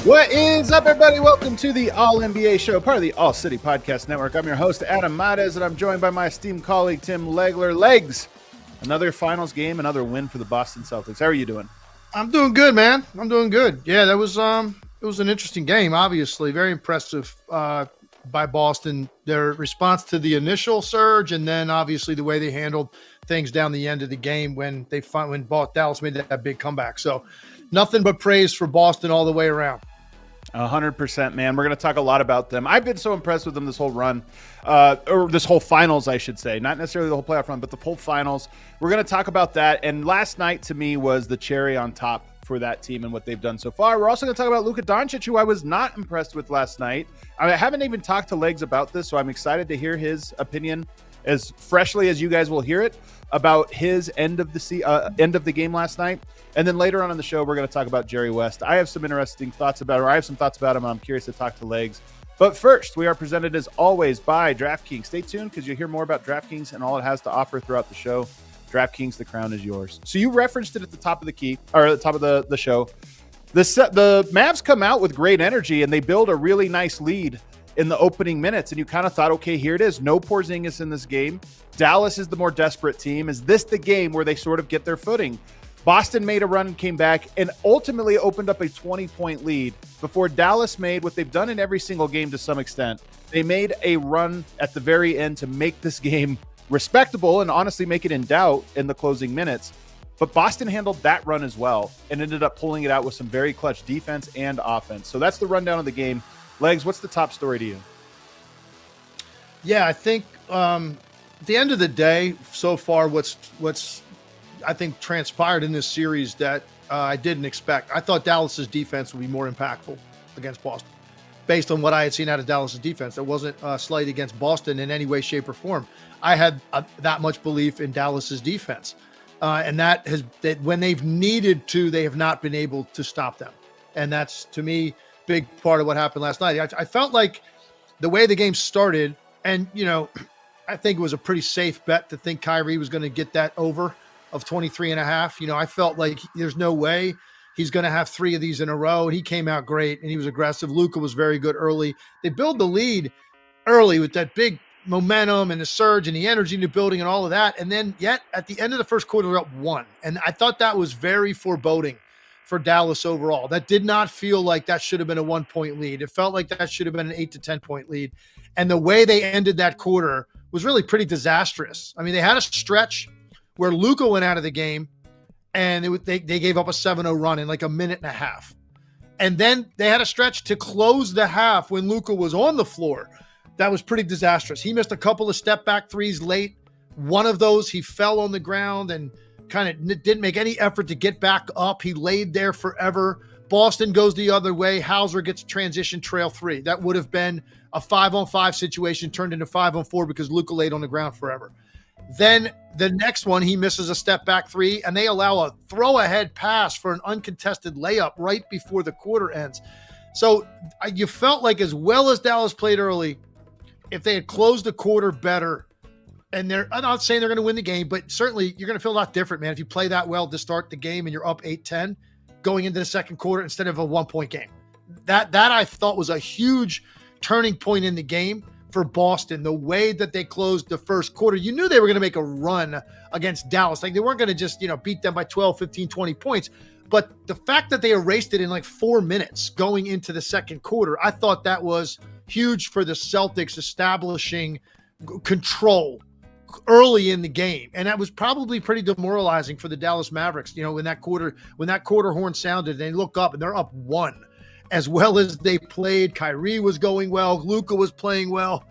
What is up, everybody? Welcome to the All NBA Show, part of the All City Podcast Network. I'm your host, Adam Mares, and I'm joined by my esteemed colleague, Tim Legler. Legs, another finals game, another win for the Boston Celtics. How are you doing? I'm doing good, man. I'm doing good. Yeah, that was it was an interesting game, obviously. Very impressive by Boston. Their response to the initial surge, and then obviously the way they handled things down the end of the game when Dallas made that big comeback. So nothing but praise for Boston all the way around. 100%, man. We're going to talk a lot about them. I've been so impressed with them this whole run, or this whole finals, I should say. Not necessarily the whole playoff run, but the whole finals. We're going to talk about that. And last night, to me, was the cherry on top for that team and what they've done so far. We're also going to talk about Luka Doncic, who I was not impressed with last night. I haven't even talked to Legs about this, so I'm excited to hear his opinion as freshly as you guys will hear it about his end of the game last night. And then later on in the show, we're going to talk about Jerry West. I have some interesting thoughts about him. And I'm curious to talk to Legs. But first, we are presented as always by DraftKings. Stay tuned because you'll hear more about DraftKings and all it has to offer throughout the show. DraftKings, the crown is yours. So you referenced it at the top of the show. The Mavs come out with great energy and they build a really nice lead in the opening minutes, and you kind of thought, okay, here it is. No Porzingis in this game. Dallas is the more desperate team. Is this the game where they sort of get their footing? Boston made a run and came back and ultimately opened up a 20-point lead before Dallas made what they've done in every single game to some extent. They made a run at the very end to make this game respectable and honestly make it in doubt in the closing minutes. But Boston handled that run as well and ended up pulling it out with some very clutch defense and offense. So that's the rundown of the game. Legs, what's the top story to you? Yeah, I think at the end of the day, so far, what's I think transpired in this series that I didn't expect. I thought Dallas's defense would be more impactful against Boston, based on what I had seen out of Dallas's defense. It wasn't a slight against Boston in any way, shape, or form. I had that much belief in Dallas's defense, and that when they've needed to, they have not been able to stop them, and that's to me big part of what happened last night. I felt like the way the game started, and I think it was a pretty safe bet to think Kyrie was going to get that over of 23.5. I felt like there's no way he's going to have 3 of these in a row. And he came out great and he was aggressive. Luka was very good early. They build the lead early with that big momentum and the surge and the energy in the building and all of that. And then yet at the end of the first quarter, they're up 1. And I thought that was very foreboding for Dallas overall. That did not feel like that should have been a 1-point lead. It felt like that should have been an 8 to 10-point lead. And the way they ended that quarter was really pretty disastrous. I mean, they had a stretch where Luka went out of the game and they gave up a 7-0 run in like a minute and a half. And then they had a stretch to close the half when Luka was on the floor. That was pretty disastrous. He missed a couple of step back threes late. One of those, he fell on the ground and kind of didn't make any effort to get back up. He laid there forever. Boston goes the other way. Hauser gets transition trail 3. That would have been a 5-on-5 situation turned into 5-on-4 because Luka laid on the ground forever. Then the next one, he misses a step back 3, and they allow a throw ahead pass for an uncontested layup right before the quarter ends. So you felt like as well as Dallas played early, if they had closed the quarter better, and I'm not saying they're going to win the game, but certainly you're going to feel a lot different, man, if you play that well to start the game and you're up 8-10 going into the second quarter instead of a 1-point game. That I thought was a huge turning point in the game for Boston. The way that they closed the first quarter, you knew they were going to make a run against Dallas. Like they weren't going to just, beat them by 12, 15, 20 points. But the fact that they erased it in like 4 minutes going into the second quarter, I thought that was huge for the Celtics establishing control early in the game. And that was probably pretty demoralizing for the Dallas Mavericks. When that quarter horn sounded, they look up and they're up 1. As well as they played, Kyrie was going well. Luka was playing well.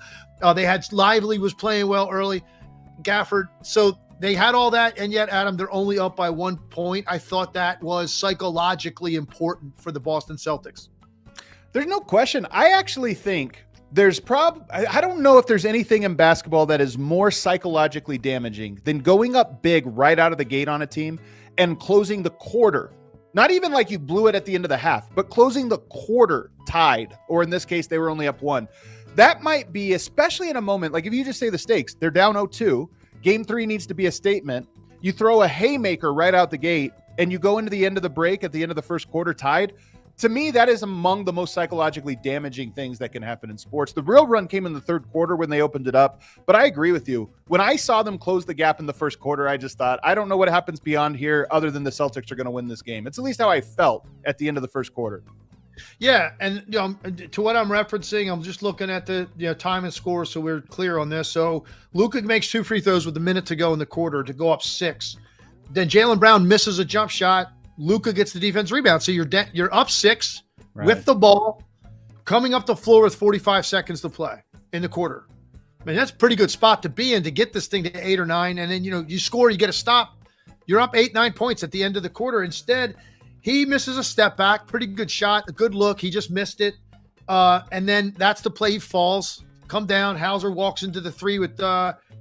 They had Lively was playing well early. Gafford. So they had all that, and yet, Adam, they're only up by 1 point. I thought that was psychologically important for the Boston Celtics. There's no question. I actually think I don't know if there's anything in basketball that is more psychologically damaging than going up big right out of the gate on a team and closing the quarter. Not even like you blew it at the end of the half, but closing the quarter tied, or in this case, they were only up 1. That might be, especially in a moment, like if you just say the stakes, they're down 0-2, game 3 needs to be a statement. You throw a haymaker right out the gate and you go into the end of the break at the end of the first quarter tied. to me, that is among the most psychologically damaging things that can happen in sports. The real run came in the third quarter when they opened it up, but I agree with you. When I saw them close the gap in the first quarter, I just thought, I don't know what happens beyond here other than the Celtics are going to win this game. It's at least how I felt at the end of the first quarter. Yeah, and to what I'm referencing, I'm just looking at the time and score, so we're clear on this. So Luka makes 2 free throws with a minute to go in the quarter to go up 6. Then Jaylen Brown misses a jump shot. Luka gets the defense rebound. So you're up 6 with the ball, coming up the floor with 45 seconds to play in the quarter. I mean, that's a pretty good spot to be in to get this thing to 8 or 9. And then, you score, you get a stop. You're up 8, 9 points at the end of the quarter. Instead, he misses a step back, pretty good shot, a good look. He just missed it. And then that's the play. He falls, come down. Hauser walks into the 3 with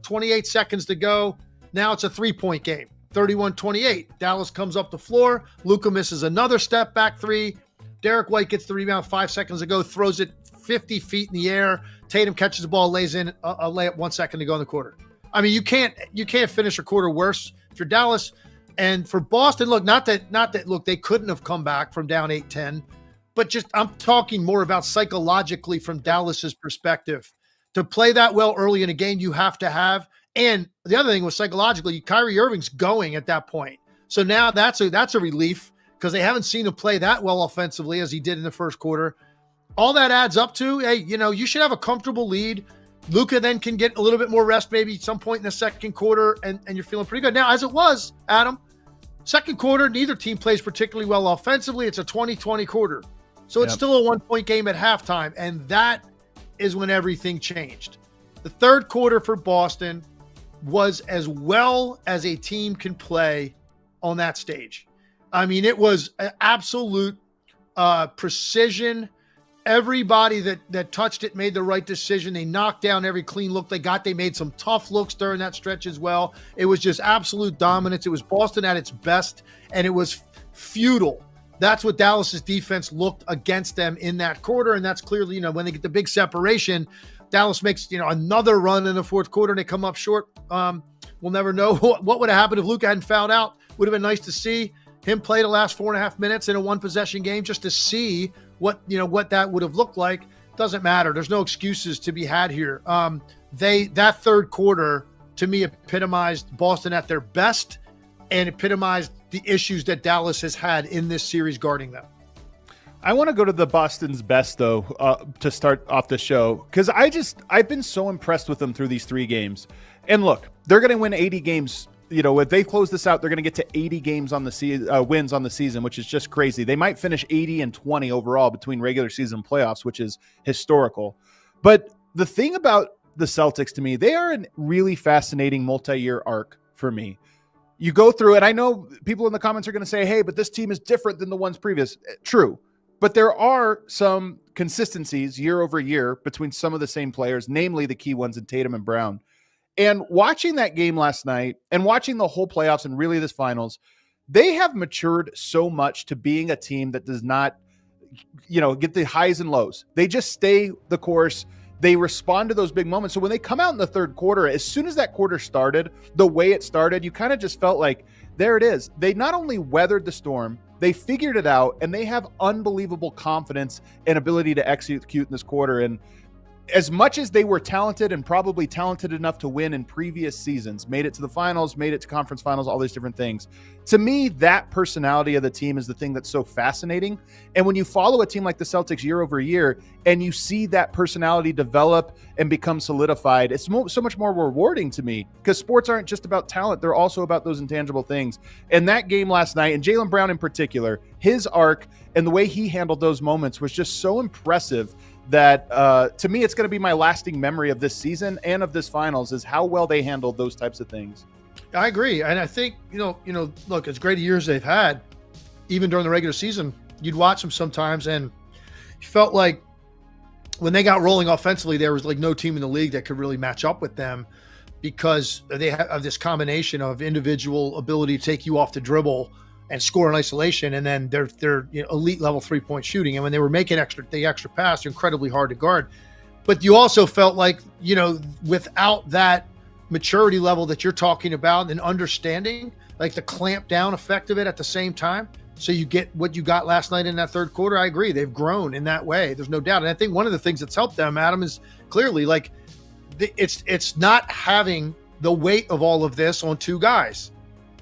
28 seconds to go. Now it's a 3-point game, 31-28. Dallas comes up the floor. Luka misses another step back 3. Derek White gets the rebound 5 seconds to go, throws it 50 feet in the air. Tatum catches the ball, lays in a layup 1 second to go in the quarter. I mean, you can't finish a quarter worse. If you're Dallas. And for Boston, look, not that look, they couldn't have come back from down 8-10, but just I'm talking more about psychologically from Dallas's perspective. To play that well early in a game, you have to have. And the other thing was psychologically, Kyrie Irving's going at that point. So now that's a relief because they haven't seen him play that well offensively as he did in the first quarter. All that adds up to, hey, you should have a comfortable lead. Luka then can get a little bit more rest maybe at some point in the second quarter, and you're feeling pretty good. Now, as it was, Adam, second quarter, neither team plays particularly well offensively. It's a 20-20 quarter. So it's still a 1-point game at halftime, and that is when everything changed. The third quarter for Boston was as well as a team can play on that stage. I mean, it was an absolute precision. Everybody that touched it made the right decision. They knocked down every clean look they got. They made some tough looks during that stretch as well. It was just absolute dominance. It was Boston at its best, and it was futile. That's what Dallas's defense looked against them in that quarter, and that's clearly, when they get the big separation, Dallas makes, another run in the fourth quarter, and they come up short. We'll never know what would have happened if Luka hadn't fouled out. Would have been nice to see him play the last 4.5 minutes in a 1-possession game just to see what that would have looked like. Doesn't matter. There's no excuses to be had here. That third quarter to me epitomized Boston at their best and epitomized the issues that Dallas has had in this series guarding them. I want to go to the Boston's best though to start off the show because I've been so impressed with them through these 3 games. And look, they're going to win 80 games. If they close this out, they're going to get to 80 games on the wins on the season, which is just crazy. They might finish 80-20 overall between regular season and playoffs, which is historical. But the thing about the Celtics to me, they are a really fascinating multi-year arc for me. You go through it. I know people in the comments are going to say, hey, but this team is different than the ones previous. True. But there are some consistencies year over year between some of the same players, namely the key ones in Tatum and Brown. And watching that game last night and watching the whole playoffs and really this finals, they have matured so much to being a team that does not, get the highs and lows. They just stay the course. They respond to those big moments. So when they come out in the third quarter, as soon as that quarter started, the way it started, you kind of just felt like, there it is. They not only weathered the storm, they figured it out, and they have unbelievable confidence and ability to execute in this quarter. And as much as they were talented and probably talented enough to win in previous seasons, made it to the finals, made it to conference finals, all these different things. To me, that personality of the team is the thing that's so fascinating. And when you follow a team like the Celtics year over year and you see that personality develop and become solidified, it's so much more rewarding to me because sports aren't just about talent. They're also about those intangible things. And that game last night, and Jaylen Brown in particular, his arc and the way he handled those moments was just so impressive that to me, it's going to be my lasting memory of this season and of this finals is how well they handled those types of things. I agree. And I think, look, as great a years they've had, even during the regular season, you'd watch them sometimes and you felt like when they got rolling offensively, there was like no team in the league that could really match up with them because they have this combination of individual ability to take you off the dribble and score in isolation, and then they're elite level 3-point shooting. And when they were making the extra pass, they're incredibly hard to guard. But you also felt like, without that maturity level that you're talking about and understanding, like the clamp down effect of it at the same time, So you get what you got last night in that third quarter. I agree. They've grown in that way. There's no doubt. And I think one of the things that's helped them, Adam, is clearly like it's not having the weight of all of this on two guys.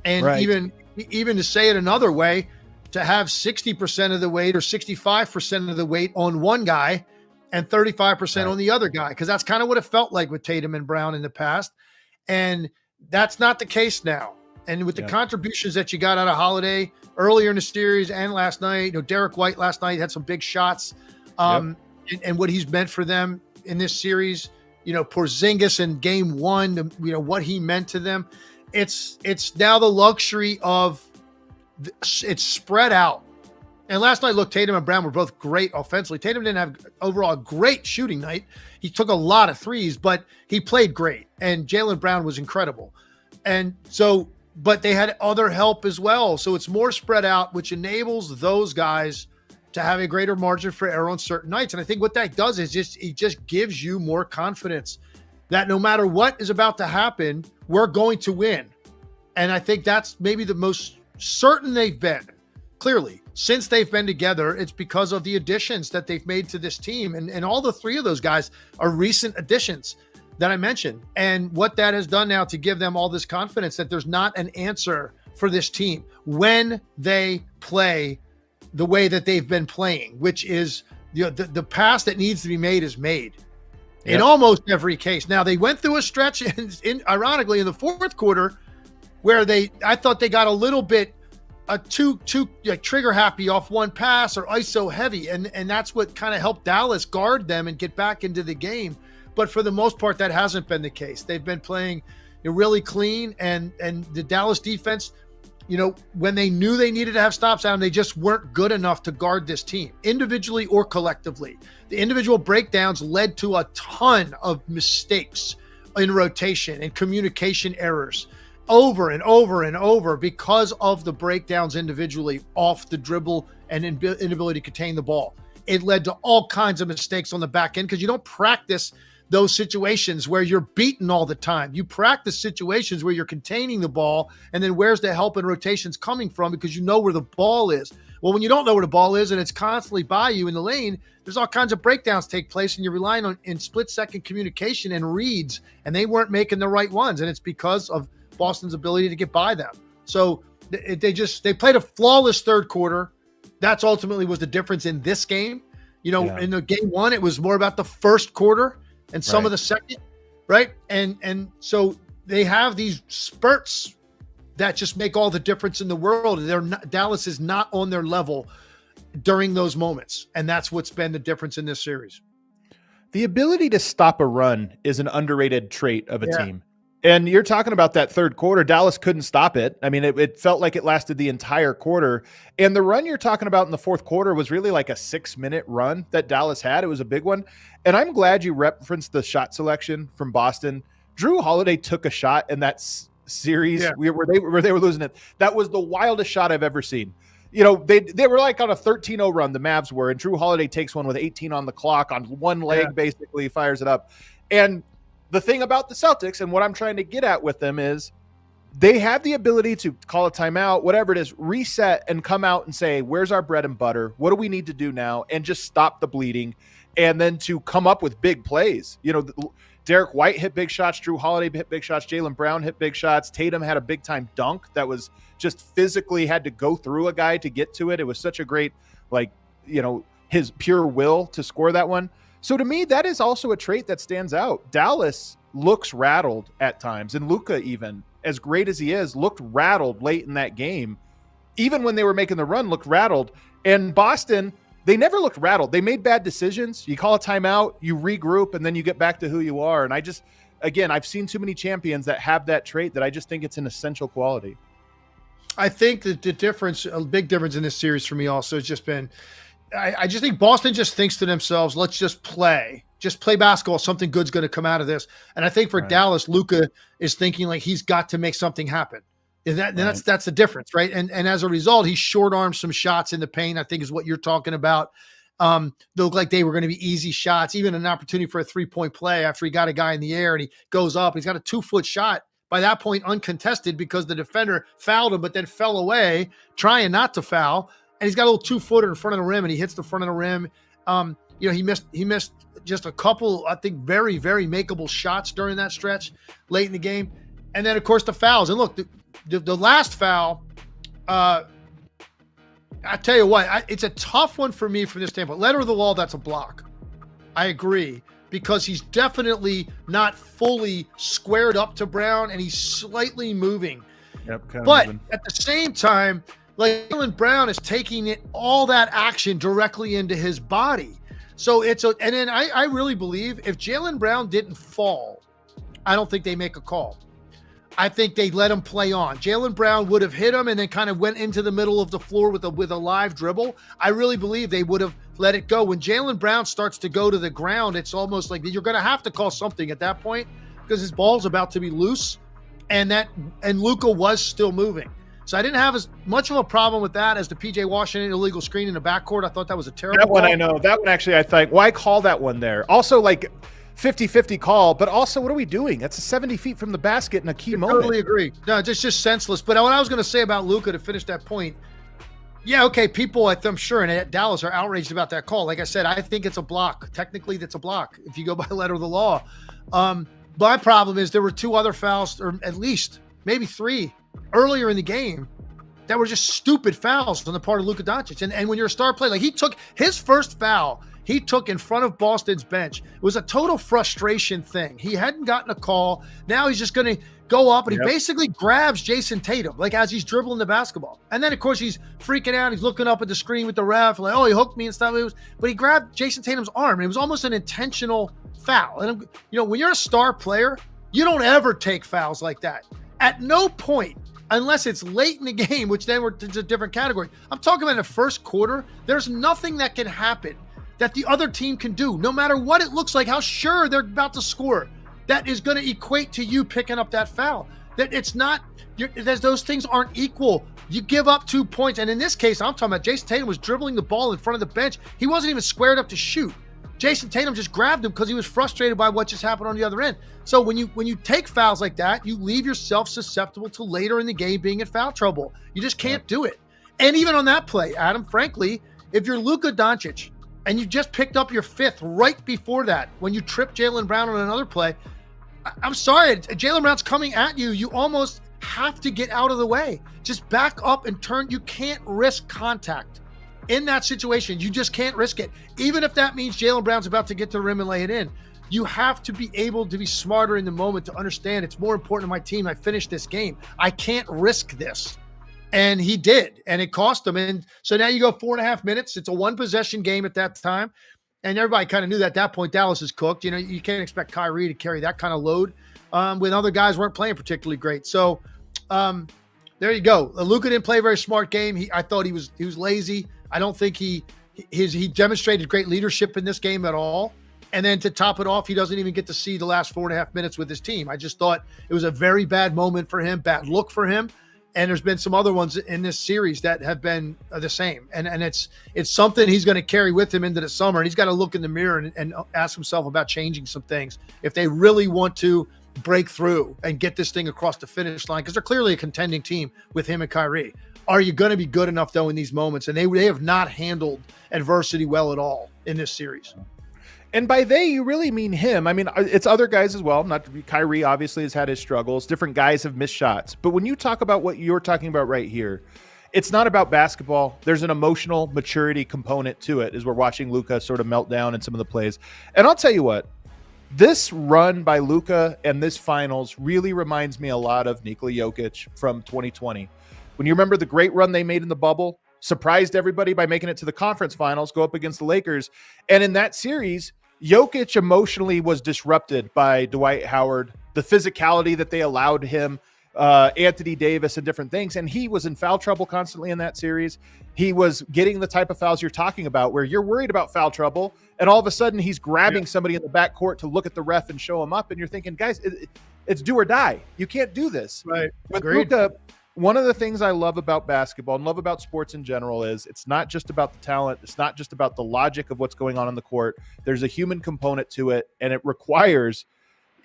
And even to say it another way, to have 60% of the weight or 65% of the weight on one guy and 35% on the other guy, because that's kind of what it felt like with Tatum and Brown in the past. And that's not the case now. And with the contributions that you got out of Holiday earlier in the series and last night, Derek White last night had some big shots, and what he's meant for them in this series, Porzingis in game one, what he meant to them. It's now the luxury of it's spread out. And last night, look, Tatum and Brown were both great offensively. Tatum didn't have overall a great shooting night. He took a lot of threes, but he played great. And Jaylen Brown was incredible. And so, but they had other help as well. So it's more spread out, which enables those guys to have a greater margin for error on certain nights. And I think what that does is it just gives you more confidence that no matter what is about to happen, we're going to win. And I think that's maybe the most certain they've been. Clearly, since they've been together, it's because of the additions that they've made to this team. And all the three of those guys are recent additions that I mentioned. And what that has done now to give them all this confidence that there's not an answer for this team when they play the way that they've been playing, which is the pass that needs to be made is made in almost every case. Now, they went through a stretch, ironically, in the fourth quarter where I thought they got a little bit too trigger happy off one pass or ISO heavy. And that's what kind of helped Dallas guard them and get back into the game. But for the most part, that hasn't been the case. They've been playing really clean, and the Dallas defense, when they knew they needed to have stops on them, they just weren't good enough to guard this team, individually or collectively. The individual breakdowns led to a ton of mistakes in rotation and communication errors over and over and over because of the breakdowns individually off the dribble and inability to contain the ball. It led to all kinds of mistakes on the back end because you don't practice those situations where you're beaten all the time. You practice situations where you're containing the ball, and then where's the help and rotations coming from because you know where the ball is. Well, when you don't know where the ball is and it's constantly by you in the lane, there's all kinds of breakdowns take place, and you're relying on in split-second communication and reads, and they weren't making the right ones, and it's because of Boston's ability to get by them. So they played a flawless third quarter. That's ultimately was the difference in this game. In the game one, it was more about the first quarter and some of the second, right? And so they have these spurts that just make all the difference in the world. Dallas is not on their level during those moments, and that's what's been the difference in this series. The ability to stop a run is an underrated trait of a team. And you're talking about that third quarter. Dallas couldn't stop it. I mean, it felt like it lasted the entire quarter. And the run you're talking about in the fourth quarter was really like a 6-minute run that Dallas had. It was a big one. And I'm glad you referenced the shot selection from Boston. Drew Holiday took a shot in that series where they were losing it. That was the wildest shot I've ever seen. They were like on a 13-0 run, the Mavs were, and Drew Holiday takes one with 18 on the clock on one leg, basically fires it up. And the thing about the Celtics and what I'm trying to get at with them is they have the ability to call a timeout, whatever it is, reset and come out and say, where's our bread and butter? What do we need to do now? And just stop the bleeding. And then to come up with big plays. Derek White hit big shots. Drew Holiday hit big shots. Jaylen Brown hit big shots. Tatum had a big time dunk that was just physically had to go through a guy to get to it. It was such a great, his pure will to score that one. So to me, that is also a trait that stands out. Dallas looks rattled at times, and Luka, even as great as he is, looked rattled late in that game. Even when they were making the run, looked rattled. And Boston, they never looked rattled. They made bad decisions. You call a timeout, you regroup, and then you get back to who you are. And I've seen too many champions that have that trait that I just think it's an essential quality. I think that a big difference in this series for me also has just been, I just think Boston just thinks to themselves, let's just play basketball. Something good's going to come out of this. And I think for Dallas, Luka is thinking like he's got to make something happen. And that's the difference, right? And as a result, he short-armed some shots in the paint, I think is what you're talking about. They looked like they were going to be easy shots, even an opportunity for a 3-point play after he got a guy in the air and he goes up. He's got a 2-foot shot by that point uncontested because the defender fouled him, but then fell away trying not to foul. And he's got a little 2-footer in front of the rim, and he hits the front of the rim. He missed just a couple, I think, very, very makeable shots during that stretch late in the game. And then, of course, the fouls. And look, the last foul, I tell you what, it's a tough one for me from this standpoint. Letter of the law, that's a block. I agree, because he's definitely not fully squared up to Brown, and he's slightly moving. Yep, but at the same time, like, Jaylen Brown is taking all that action directly into his body. So and then I really believe if Jaylen Brown didn't fall, I don't think they make a call. I think they let him play on. Jaylen Brown would have hit him and then kind of went into the middle of the floor with a live dribble. I really believe they would have let it go. When Jaylen Brown starts to go to the ground, it's almost like you're going to have to call something at that point because his ball's about to be loose, and Luka was still moving. So I didn't have as much of a problem with that as the P.J. Washington illegal screen in the backcourt. I thought that was a terrible That one call. I know. That one actually I thought, why call that one there? Also, like, 50-50 call, but also what are we doing? That's 70 feet from the basket in a key moment. Totally agree. No, just senseless. But what I was going to say about Luka to finish that point, yeah, okay, people, I'm sure, in Dallas are outraged about that call. Like I said, I think it's a block. Technically, that's a block if you go by letter of the law. My problem is there were 2 other fouls, or at least maybe 3, earlier in the game that were just stupid fouls on the part of Luka Doncic. And when you're a star player, like, he took his first foul, he took in front of Boston's bench. It was a total frustration thing. He hadn't gotten a call. Now he's just going to go up, and he basically grabs Jason Tatum, like, as he's dribbling the basketball. And then, of course, he's freaking out. He's looking up at the screen with the ref, like, oh, he hooked me and stuff. But he grabbed Jason Tatum's arm, and it was almost an intentional foul. And, when you're a star player, you don't ever take fouls like that. At no point, unless it's late in the game, which then it's a different category. I'm talking about in the first quarter, there's nothing that can happen that the other team can do, no matter what it looks like, how sure they're about to score, that is going to equate to you picking up that foul. That it's not, those things aren't equal. You give up 2 points. And in this case, I'm talking about Jason Tatum was dribbling the ball in front of the bench. He wasn't even squared up to shoot. Jason Tatum just grabbed him because he was frustrated by what just happened on the other end. So when you take fouls like that, you leave yourself susceptible to later in the game being in foul trouble. You just can't do it. And even on that play, Adam, frankly, if you're Luka Doncic and you just picked up your 5th right before that, when you tripped Jaylen Brown on another play, I'm sorry, Jaylen Brown's coming at you. You almost have to get out of the way. Just back up and turn. You can't risk contact. In that situation, you just can't risk it. Even if that means Jaylen Brown's about to get to the rim and lay it in, you have to be able to be smarter in the moment to understand it's more important to my team. I finished this game. I can't risk this. And he did, and it cost him. And so now you go 4.5 minutes. It's a 1-possession game at that time. And everybody kind of knew that at that point Dallas is cooked. You can't expect Kyrie to carry that kind of load when other guys weren't playing particularly great. So there you go. Luka didn't play a very smart game. I thought he was lazy. I don't think he demonstrated great leadership in this game at all. And then to top it off, he doesn't even get to see the last 4.5 minutes with his team. I just thought it was a very bad moment for him, bad look for him. And there's been some other ones in this series that have been the same. And it's something he's going to carry with him into the summer. And he's got to look in the mirror and ask himself about changing some things if they really want to break through and get this thing across the finish line, because they're clearly a contending team with him and Kyrie. Are you going to be good enough, though, in these moments? And they have not handled adversity well at all in this series. And by they, you really mean him. I mean, it's other guys as well. Not to be, Kyrie obviously has had his struggles. Different guys have missed shots. But when you talk about what you're talking about right here, it's not about basketball. There's an emotional maturity component to it as we're watching Luka sort of melt down in some of the plays. And I'll tell you what, this run by Luka and this finals really reminds me a lot of Nikola Jokic from 2020. When you remember the great run they made in the bubble, surprised everybody by making it to the conference finals, go up against the Lakers. And in that series, Jokic emotionally was disrupted by Dwight Howard, the physicality that they allowed him, Anthony Davis and different things. And he was in foul trouble constantly in that series. He was getting the type of fouls you're talking about where you're worried about foul trouble. And all of a sudden he's grabbing somebody in the backcourt to look at the ref and show him up. And you're thinking, guys, it's do or die. You can't do this. Right. With Luka, one of the things I love about basketball and love about sports in general is it's not just about the talent. It's not just about the logic of what's going on the court. There's a human component to it. And it requires,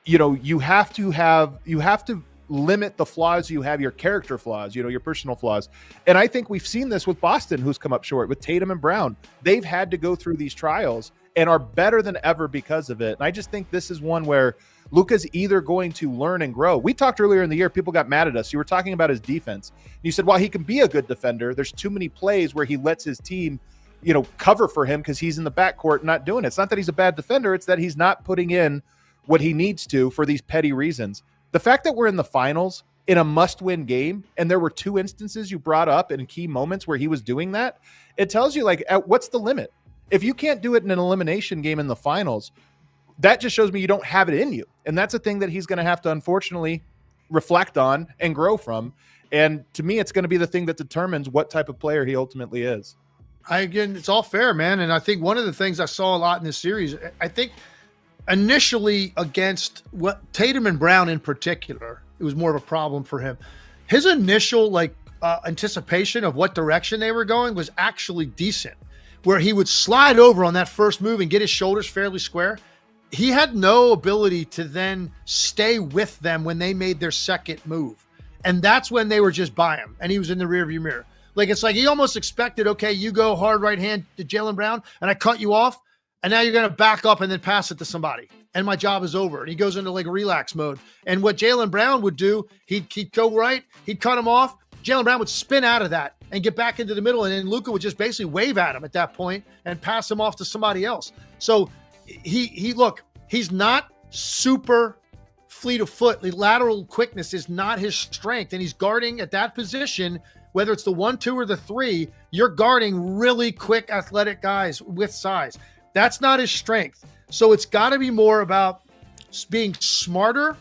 you have to limit the flaws you have, your character flaws, your personal flaws. And I think we've seen this with Boston, who's come up short, with Tatum and Brown. They've had to go through these trials and are better than ever because of it. And I just think this is one where Luka's either going to learn and grow. We talked earlier in the year, people got mad at us. You were talking about his defense. You said, while he can be a good defender, there's too many plays where he lets his team, cover for him because he's in the backcourt not doing it. It's not that he's a bad defender. It's that he's not putting in what he needs to for these petty reasons. The fact that we're in the finals in a must-win game, and there were 2 instances you brought up in key moments where he was doing that, it tells you, what's the limit? If you can't do it in an elimination game in the finals, that just shows me you don't have it in you. And that's a thing that he's going to have to, unfortunately, reflect on and grow from. And to me, it's going to be the thing that determines what type of player he ultimately is. Again, it's all fair, man. And I think one of the things I saw a lot in this series, I think initially against Tatum and Brown in particular, it was more of a problem for him. His initial anticipation of what direction they were going was actually decent, where he would slide over on that first move and get his shoulders fairly square. He had no ability to then stay with them when they made their second move. And that's when they were just by him. And he was in the rearview mirror. It's like he almost expected, okay, you go hard right hand to Jaylen Brown and I cut you off. And now you're going to back up and then pass it to somebody. And my job is over. And he goes into relax mode. And what Jaylen Brown would do, he'd go right, he'd cut him off. Jaylen Brown would spin out of that and get back into the middle. And then Luka would just basically wave at him at that point and pass him off to somebody else. So he's not super fleet of foot. The lateral quickness is not his strength. And he's guarding at that position, whether it's the 1, 2, or the 3, you're guarding really quick, athletic guys with size. That's not his strength. So it's got to be more about being smarter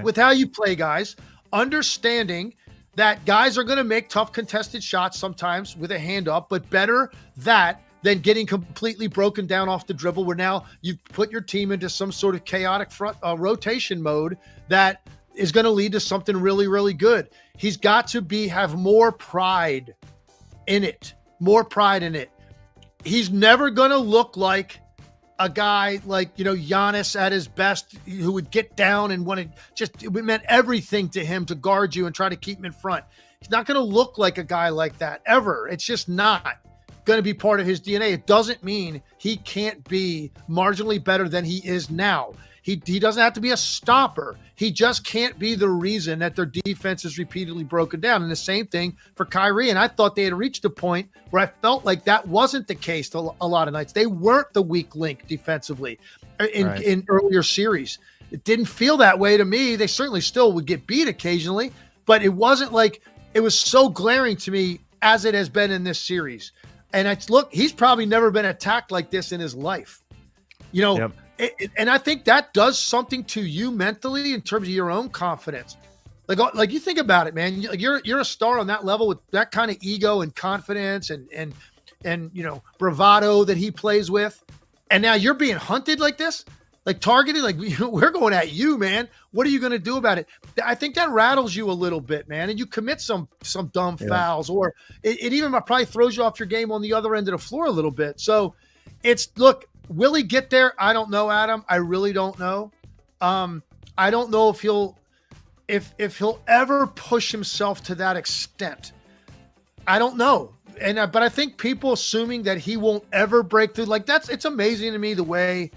with how you play guys, understanding that guys are going to make tough contested shots sometimes with a hand up, but better that than getting completely broken down off the dribble, where now you've put your team into some sort of chaotic rotation mode that is going to lead to something really, really good. He's got to have more pride in it, He's never going to look like a guy like, Giannis at his best, who would get down and it meant everything to him to guard you and try to keep him in front. He's not going to look like a guy like that ever. It's just not going to be part of his DNA. It doesn't mean he can't be marginally better than he is now. He doesn't have to be a stopper. He just can't be the reason that their defense is repeatedly broken down. And the same thing for Kyrie. And I thought they had reached a point where I felt like that wasn't the case a lot of nights. They weren't the weak link defensively in earlier series. It didn't feel that way to me. They certainly still would get beat occasionally, but it wasn't like it was so glaring to me as it has been in this series. And he's probably never been attacked like this in his life. Yep. And I think that does something to you mentally in terms of your own confidence. Like you think about it, man. You're a star on that level with that kind of ego and confidence and bravado that he plays with. And now you're being hunted like this, targeted. We're going at you, man. What are you going to do about it? I think that rattles you a little bit, man. And you commit some dumb fouls, or it even probably throws you off your game on the other end of the floor a little bit. So will he get there? I don't know, Adam. I really don't know. I don't know if he'll ever push himself to that extent. I don't know. But I think people assuming that he won't ever break through, it's amazing to me the way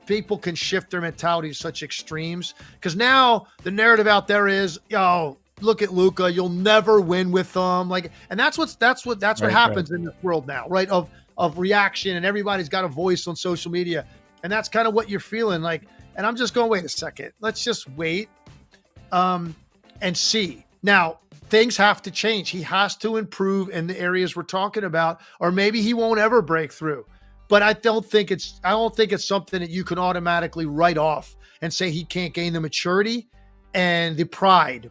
people can shift their mentality to such extremes. Because now the narrative out there is, look at Luka, you'll never win with them. And that's what happens in this world now, right? Of reaction, and everybody's got a voice on social media. And that's kind of what you're feeling like. And I'm just going, wait a second. Let's just wait and see. Now, things have to change. He has to improve in the areas we're talking about, or maybe he won't ever break through. But I don't think it's something that you can automatically write off and say he can't gain the maturity and the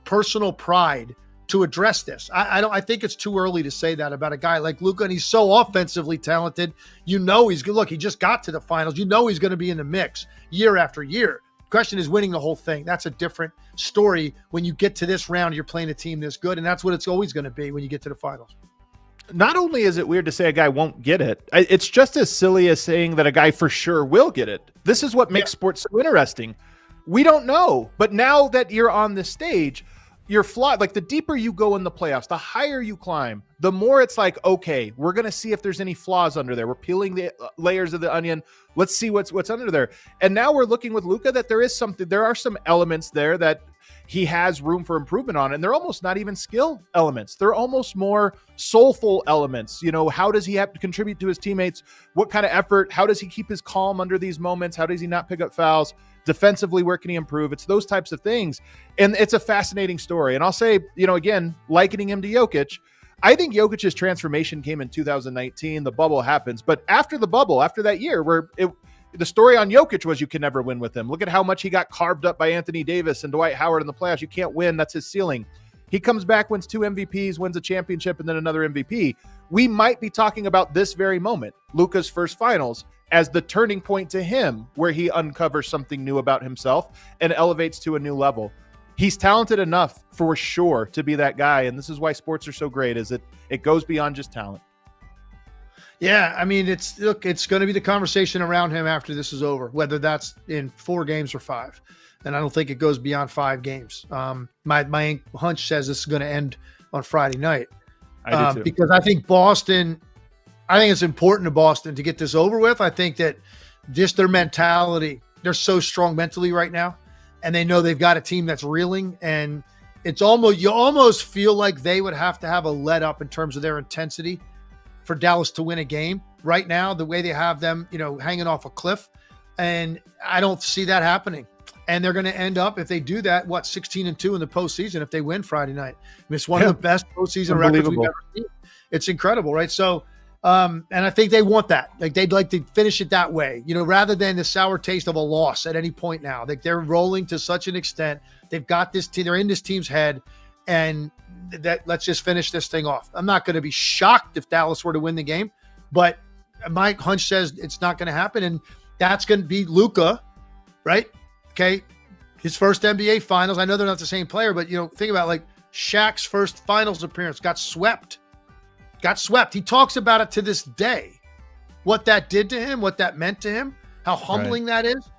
personal pride to address this. I think it's too early to say that about a guy like Luka, and he's so offensively talented. He's good. Look, he just got to the finals. He's going to be in the mix year after year. The question is winning the whole thing. That's a different story when you get to this round. You're playing a team this good, and that's what it's always going to be when you get to the finals. Not only is it weird to say a guy won't get it, it's just as silly as saying that a guy for sure will get it. This is what makes sports so interesting. We don't know. But now that you're on the stage, you're flawed. Like the deeper you go in the playoffs, the higher you climb, the more it's like, okay, we're going to see if there's any flaws under there. We're peeling the layers of the onion. Let's see what's under there. And now we're looking with Luka that there are some elements there that he has room for improvement on. And they're almost not even skill elements. They're almost more soulful elements. You know, how does he have to contribute to his teammates? What kind of effort? How does he keep his calm under these moments? How does he not pick up fouls? Defensively, where can he improve? It's those types of things. And it's a fascinating story. And I'll say, you know, again, likening him to Jokic, I think Jokic's transformation came in 2019. The bubble happens. But after the bubble, after that year, the story on Jokic was you can never win with him. Look at how much he got carved up by Anthony Davis and Dwight Howard in the playoffs. You can't win. That's his ceiling. He comes back, wins 2 MVPs, wins a championship, and then another MVP. We might be talking about this very moment, Luka's first finals, as the turning point to him where he uncovers something new about himself and elevates to a new level. He's talented enough for sure to be that guy. And this is why sports are so great, is it goes beyond just talent. Yeah, I mean, it's going to be the conversation around him after this is over, whether that's in 4 games or 5. And I don't think it goes beyond 5 games. My hunch says this is going to end on Friday night. I do too. Because I think it's important to Boston to get this over with. I think that just their mentality, they're so strong mentally right now, and they know they've got a team that's reeling, and you almost feel like they would have to have a let up in terms of their intensity for Dallas to win a game right now, the way they have them, you know, hanging off a cliff. And I don't see that happening. And they're going to end up, if they do that, 16-2 in the postseason if they win Friday night. I mean, it's one of the best postseason records we've ever seen. It's incredible, right? So, and I think they want that. Like, they'd like to finish it that way, you know, rather than the sour taste of a loss at any point now. Like, they're rolling to such an extent. They've got this team. They're in this team's head, and that let's just finish this thing off. I'm not going to be shocked if Dallas were to win the game, but my hunch says it's not going to happen, and that's going to be Luka, right? Okay, his first NBA Finals. I know they're not the same player, but, you know, think about like Shaq's first Finals appearance. Got swept. He talks about it to this day, what that did to him, what that meant to him, how humbling that is.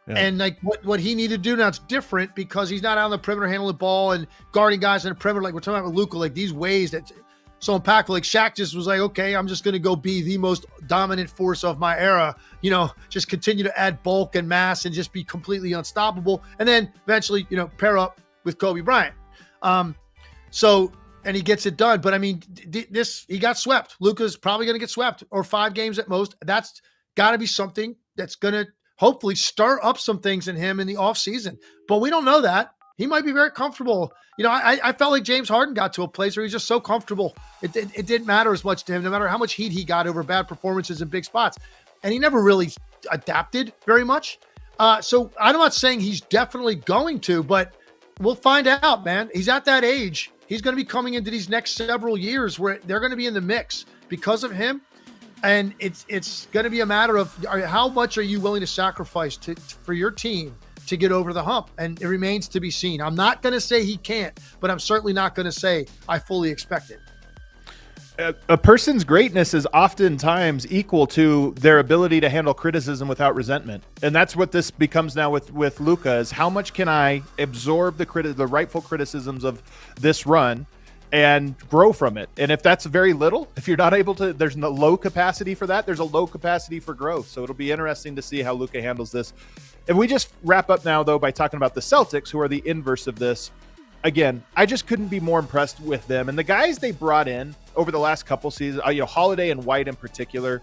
Yeah. And like what he needed to do now, it's different because he's not out on the perimeter handling the ball and guarding guys in the perimeter like we're talking about with Luka, like these ways that's so impactful. Like Shaq just was like, okay, I'm just going to go be the most dominant force of my era, you know, just continue to add bulk and mass and just be completely unstoppable. And then eventually, you know, pair up with Kobe Bryant. And he gets it done. But I mean, he got swept. Luka's probably going to get swept, or 5 games at most. That's got to be something that's going to hopefully stir up some things in him in the offseason. But we don't know that. He might be very comfortable. You know, I felt like James Harden got to a place where he's just so comfortable. It didn't matter as much to him, no matter how much heat he got over bad performances in big spots. And he never really adapted very much. So I'm not saying he's definitely going to, but we'll find out, man. He's at that age. He's going to be coming into these next several years where they're going to be in the mix because of him. And it's going to be a matter of how much are you willing to sacrifice for your team to get over the hump. And it remains to be seen. I'm not going to say he can't, but I'm certainly not going to say I fully expect it. A person's greatness is oftentimes equal to their ability to handle criticism without resentment. And that's what this becomes now with Luka, is how much can I absorb the rightful criticisms of this run and grow from it. And if that's very little, if you're not able to, there's no low capacity for that, there's a low capacity for growth. So it'll be interesting to see how Luka handles this. If we just wrap up now, though, by talking about the Celtics, who are the inverse of this. Again, I just couldn't be more impressed with them. And the guys they brought in over the last couple seasons, Holiday and White in particular,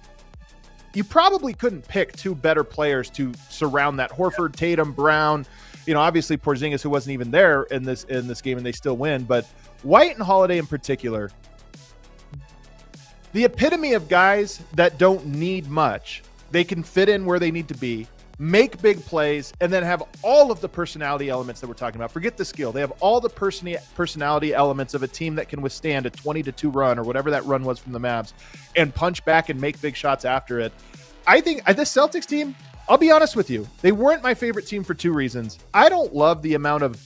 you probably couldn't pick 2 better players to surround that. Horford, Tatum, Brown, obviously Porzingis, who wasn't even there in this game, and they still win. But White and Holiday in particular, the epitome of guys that don't need much. They can fit in where they need to be, make big plays, and then have all of the personality elements that we're talking about. Forget the skill. They have all the personality elements of a team that can withstand a 20-2 run or whatever that run was from the Mavs and punch back and make big shots after it. I think this Celtics team, I'll be honest with you, they weren't my favorite team for 2 reasons. I don't love the amount of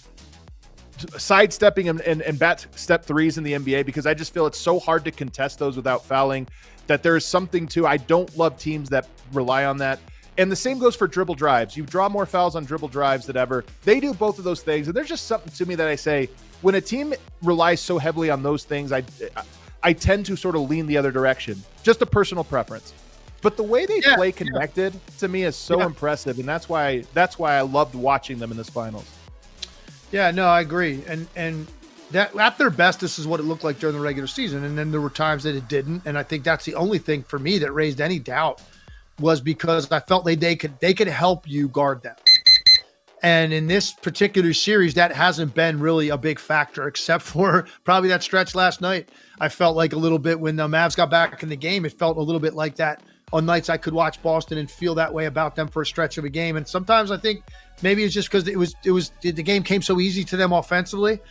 sidestepping and bat step threes in the NBA because I just feel it's so hard to contest those without fouling, that there is something to, I don't love teams that rely on that. And the same goes for dribble drives. You draw more fouls on dribble drives than ever. They do both of those things. And there's just something to me that I say, when a team relies so heavily on those things, I tend to sort of lean the other direction. Just a personal preference. But the way they play connected to me is so impressive. And that's why I loved watching them in this finals. Yeah, no, I agree. And that at their best, this is what it looked like during the regular season. And then there were times that it didn't. And I think that's the only thing for me that raised any doubt, was because I felt they could help you guard them. And in this particular series, that hasn't been really a big factor, except for probably that stretch last night. I felt like a little bit when the Mavs got back in the game, it felt a little bit like that on nights I could watch Boston and feel that way about them for a stretch of a game. And sometimes I think maybe it's just because the game came so easy to them offensively.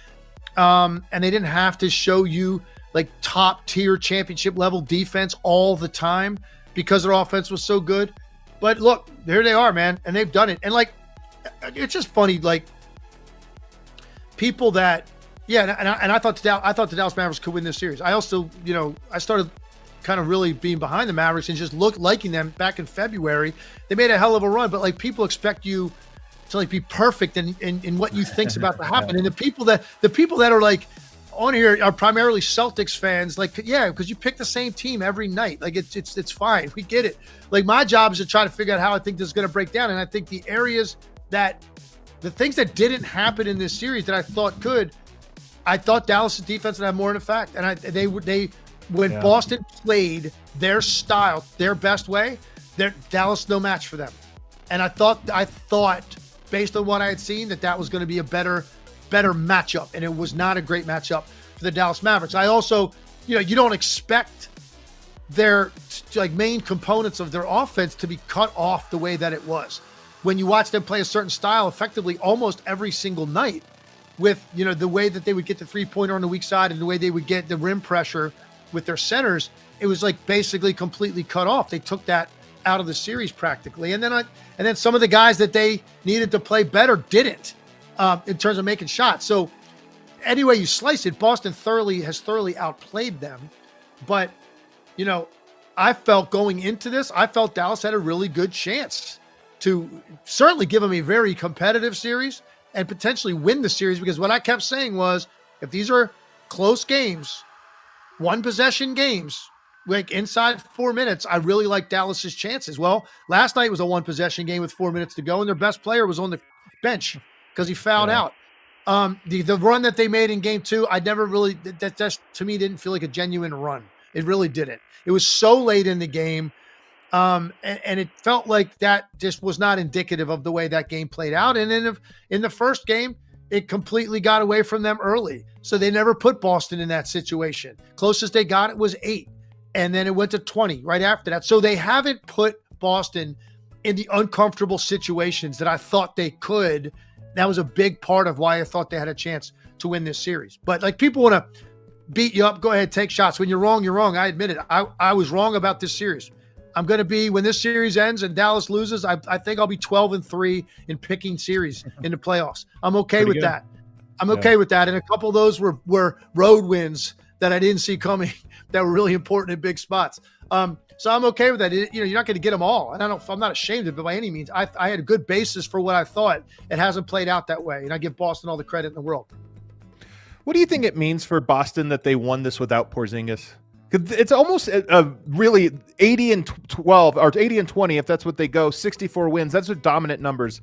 And they didn't have to show you like top tier championship level defense all the time, because their offense was so good. But look, there they are, man. And they've done it. And like, it's just funny, like people that, and I thought the Dallas Mavericks could win this series. I also, I started kind of really being behind the Mavericks and just liking them back in February. They made a hell of a run, but like people expect you to like be perfect in what you think's about to happen. And the people that are like on here are primarily Celtics fans, like, because you pick the same team every night. Like it's fine. We get it. Like my job is to try to figure out how I think this is going to break down. And I think the things that didn't happen in this series that I thought could, I thought Dallas' defense would have more in effect. And when Boston played their style, their best way, Dallas no match for them. And I thought based on what I had seen, that was going to be a better matchup, and it was not a great matchup for the Dallas Mavericks. I also, you don't expect their like main components of their offense to be cut off the way that it was. When you watch them play a certain style effectively almost every single night, with the way that they would get the three-pointer on the weak side and the way they would get the rim pressure with their centers, it was like basically completely cut off. They took that out of the series practically, and then some of the guys that they needed to play better didn't. In terms of making shots. So anyway you slice it, Boston has thoroughly outplayed them. But, I felt going into this, Dallas had a really good chance to certainly give them a very competitive series and potentially win the series, because what I kept saying was, if these are close games, one possession games, like inside 4 minutes, I really like Dallas's chances. Well, last night was a one possession game with 4 minutes to go, and their best player was on the bench because he fouled out. The run that they made in game 2, I never really, that just to me didn't feel like a genuine run. It really didn't. It was so late in the game. And it felt like that just was not indicative of the way that game played out. And in the first game, it completely got away from them early. So they never put Boston in that situation. Closest they got it was 8. And then it went to 20 right after that. So they haven't put Boston in the uncomfortable situations that I thought they could. That was a big part of why I thought they had a chance to win this series. But like people want to beat you up, go ahead, take shots. When you're wrong, you're wrong. I admit it. I was wrong about this series. I'm going to be, when this series ends and Dallas loses, I think I'll be 12-3 in picking series in the playoffs. I'm okay with that. I'm okay with that. And a couple of those were road wins that I didn't see coming that were really important in big spots. So I'm okay with that. You're not going to get them all. And I'm not ashamed of it by any means. I had a good basis for what I thought. It hasn't played out that way. And I give Boston all the credit in the world. What do you think it means for Boston that they won this without Porzingis? It's almost a really 80-12 or 80-20 if that's what they go. 64 wins. That's what dominant numbers.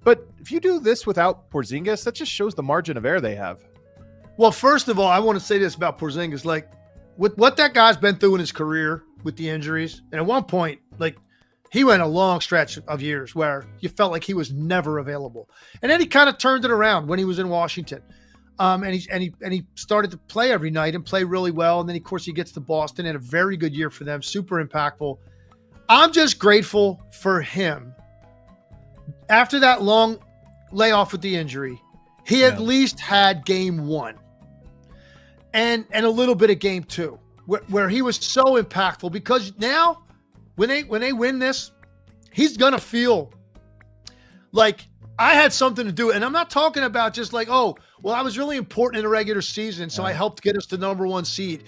But if you do this without Porzingis, that just shows the margin of error they have. Well, first of all, I want to say this about Porzingis. Like, with what that guy's been through in his career with the injuries, and at one point, like, he went a long stretch of years where you felt like he was never available. And then he kind of turned it around when he was in Washington. And he started to play every night and play really well. And then, of course, he gets to Boston and a very good year for them, super impactful. I'm just grateful for him. After that long layoff with the injury, he at least had game 1 and a little bit of game 2 where he was so impactful, because now when they win this, he's going to feel like I had something to do. And I'm not talking about just like, oh, well, I was really important in the regular season, so I helped get us the number 1 seed.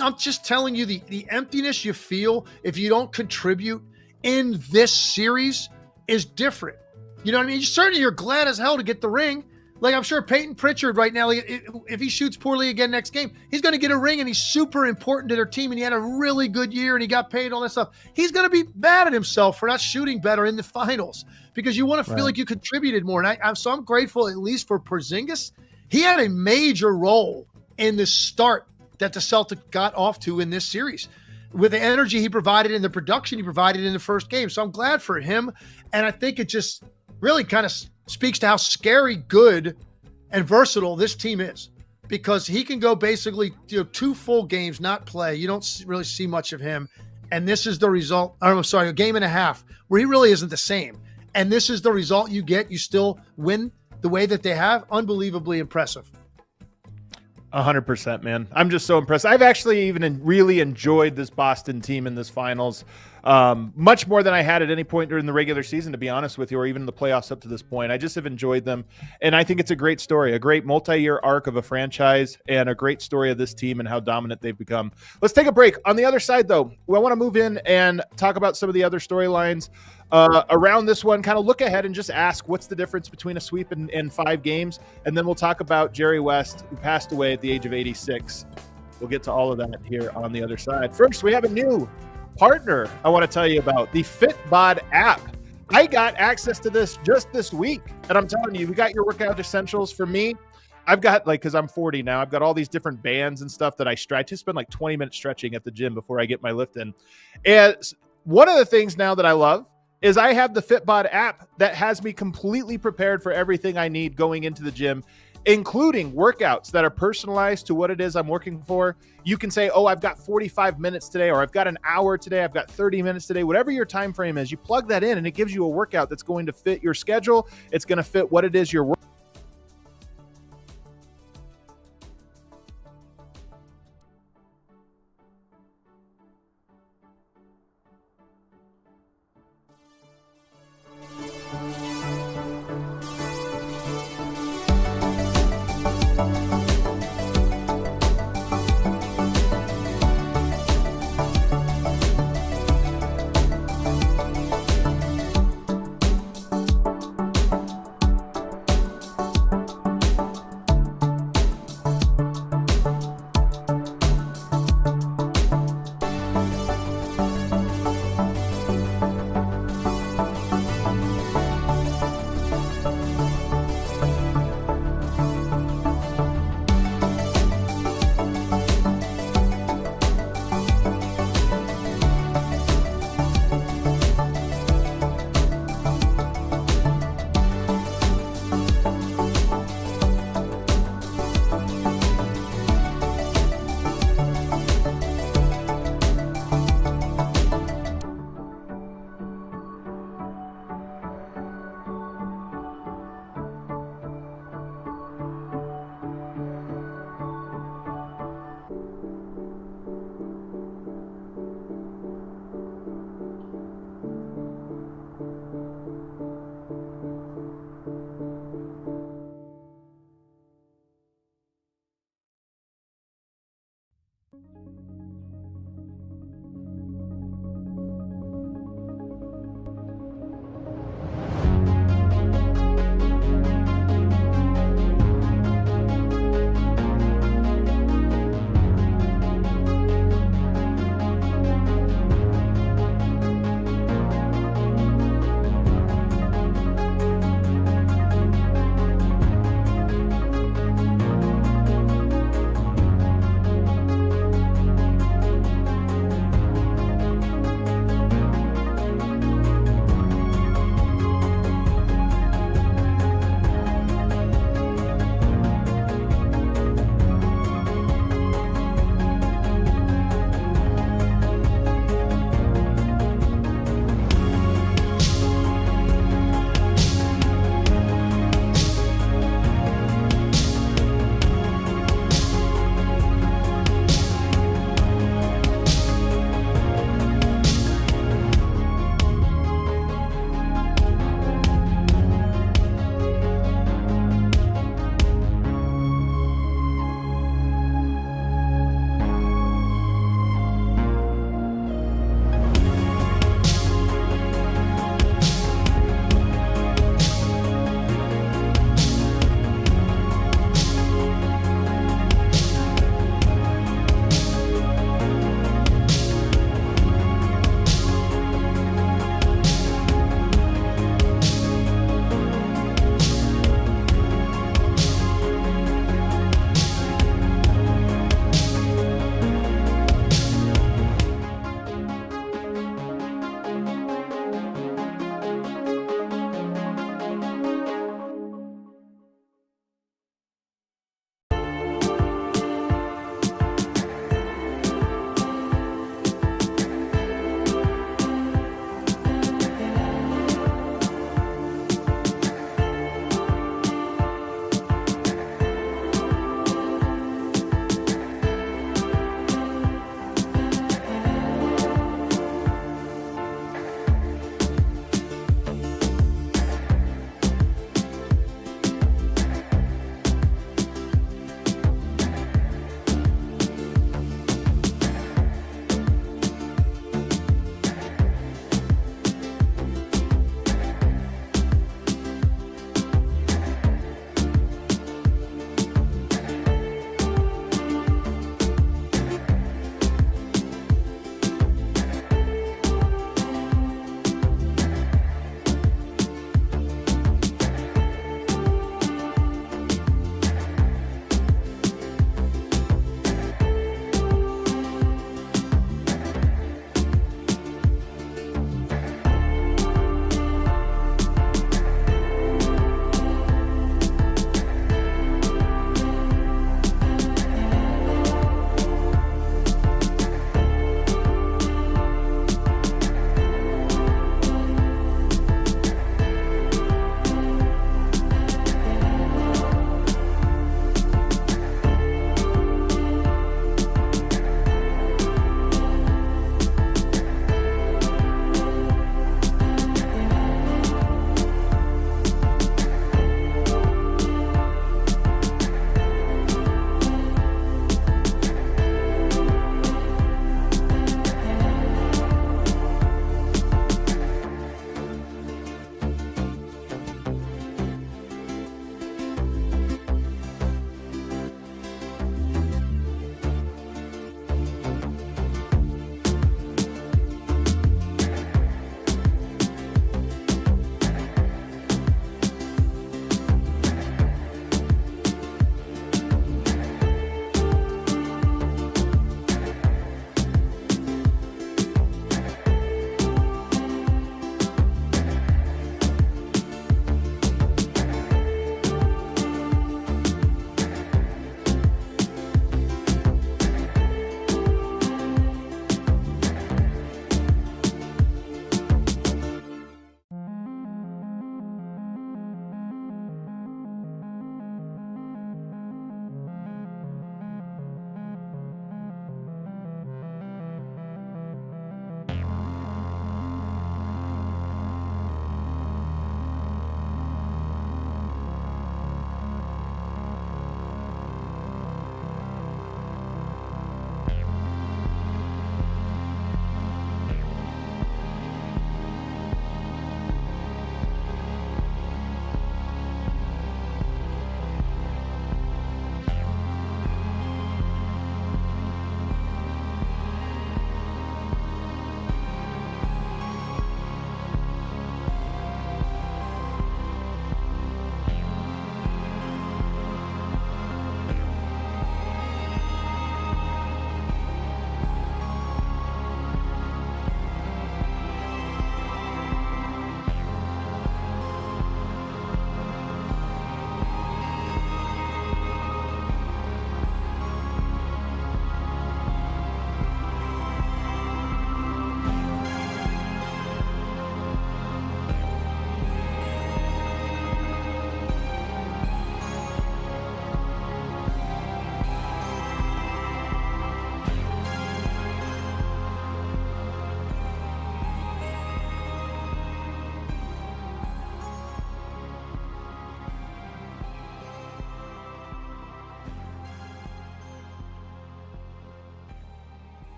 I'm just telling you the emptiness you feel if you don't contribute in this series is different. You know what I mean? Certainly you're glad as hell to get the ring. Like, I'm sure Peyton Pritchard right now, if he shoots poorly again next game, he's going to get a ring, and he's super important to their team, and he had a really good year, and he got paid, all that stuff. He's going to be mad at himself for not shooting better in the finals because you want to feel like you contributed more. And I'm grateful, at least for Porzingis. He had a major role in the start that the Celtics got off to in this series with the energy he provided and the production he provided in the first game. So I'm glad for him, and I think it just really kind of speaks to how scary good and versatile this team is, because he can go basically 2 full games, not play. You don't really see much of him. And this is the result. I'm sorry, a game and a half where he really isn't the same. And this is the result you get. You still win the way that they have. Unbelievably impressive. 100%, man. I'm just so impressed. I've actually even really enjoyed this Boston team in this finals much more than I had at any point during the regular season, to be honest with you, or even the playoffs up to this point. I just have enjoyed them. And I think it's a great story, a great multi-year arc of a franchise, and a great story of this team and how dominant they've become. Let's take a break. On the other side, though, I want to move in and talk about some of the other storylines around this one, kind of look ahead and just ask what's the difference between a sweep and 5 games. And then we'll talk about Jerry West, who passed away at the age of 86. We'll get to all of that here on the other side. First, we have a new partner I want to tell you about, the Fitbod app. I got access to this just this week, and I'm telling you, we got your workout essentials. For me, I've got, because I'm 40 now, I've got all these different bands and stuff that I stretch. I spend 20 minutes stretching at the gym before I get my lift in. And one of the things now that I love is I have the Fitbod app that has me completely prepared for everything I need going into the gym, including workouts that are personalized to what it is I'm working for. You can say, oh, I've got 45 minutes today, or I've got an hour today, I've got 30 minutes today, whatever your time frame is. You plug that in and it gives you a workout that's going to fit your schedule. It's going to fit what it is you're working.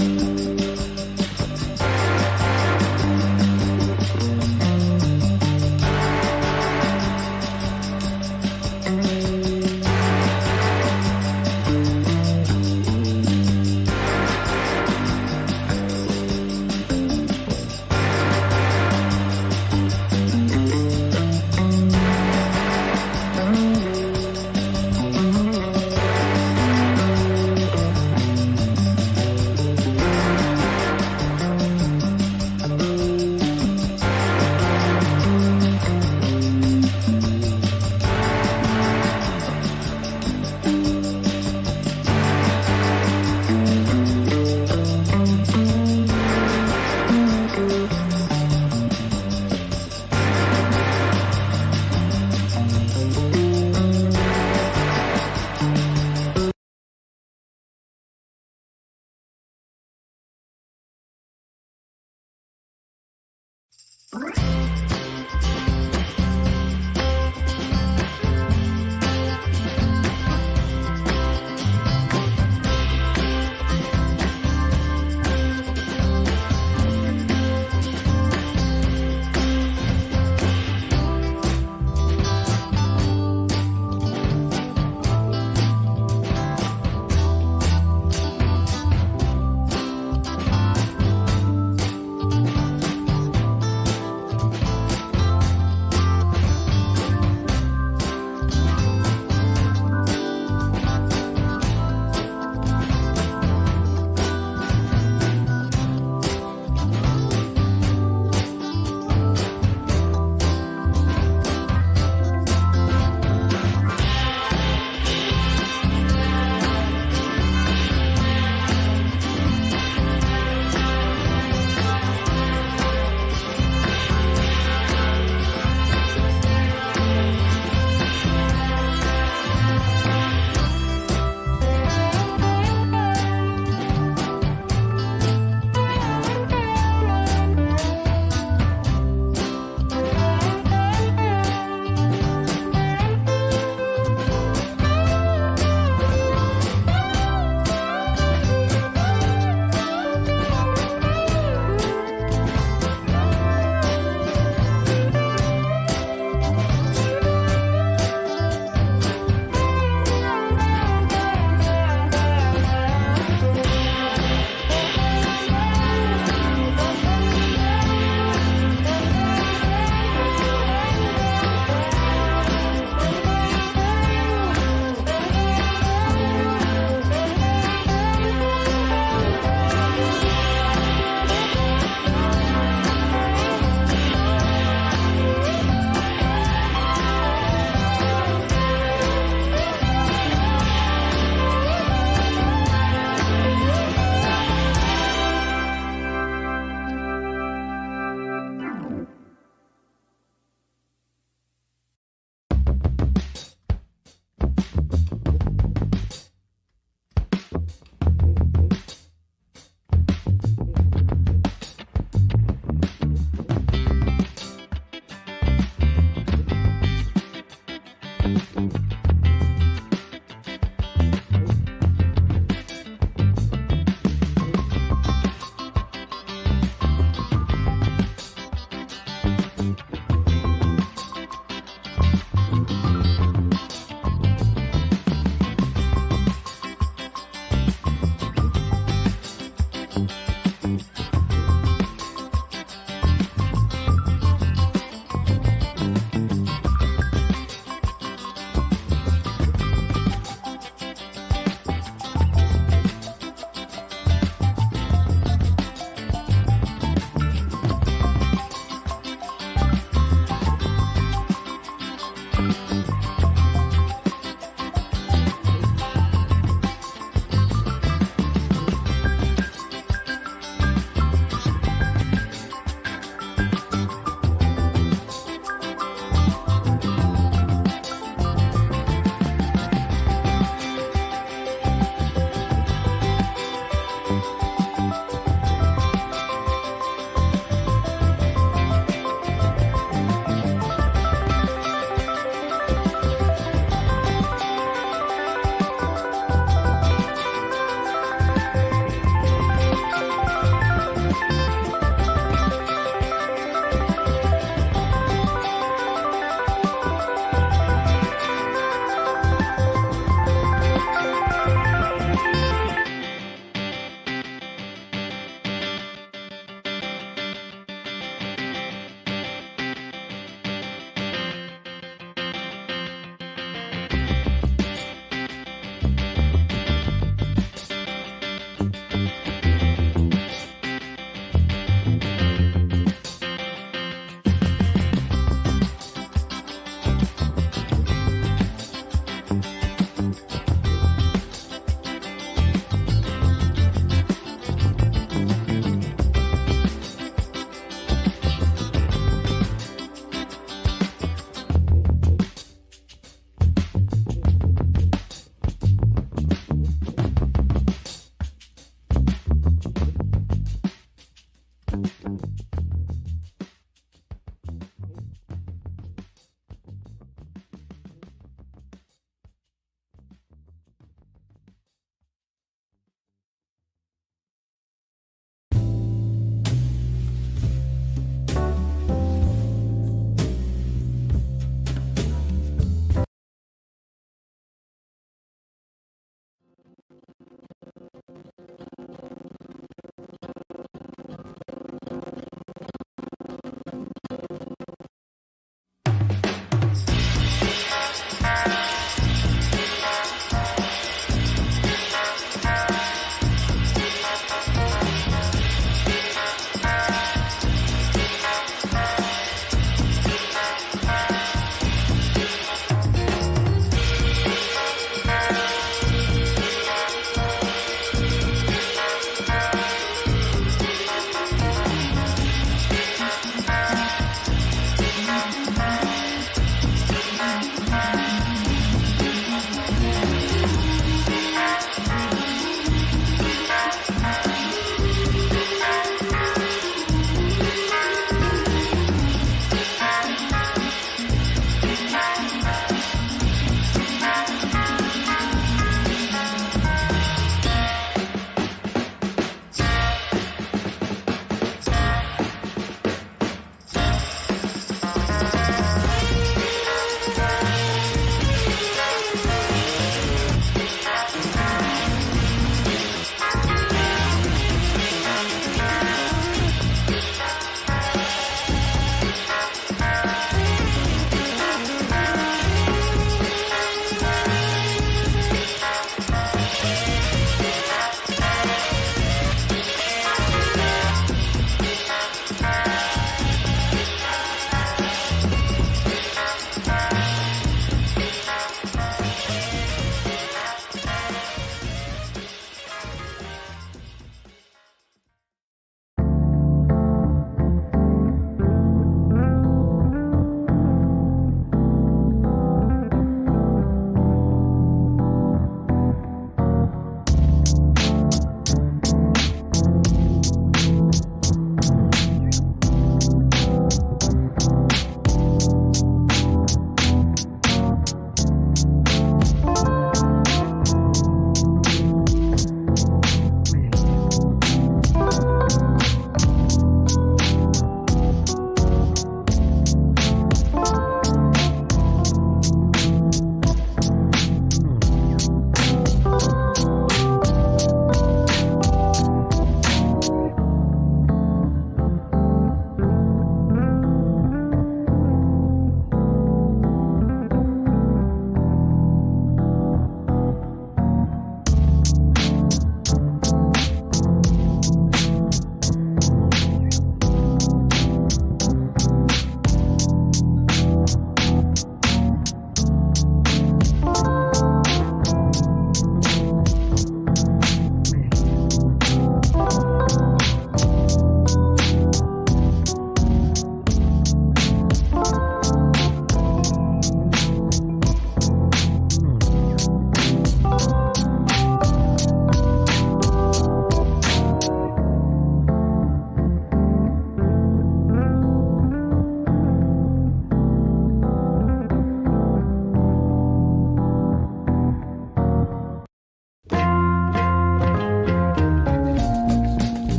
you.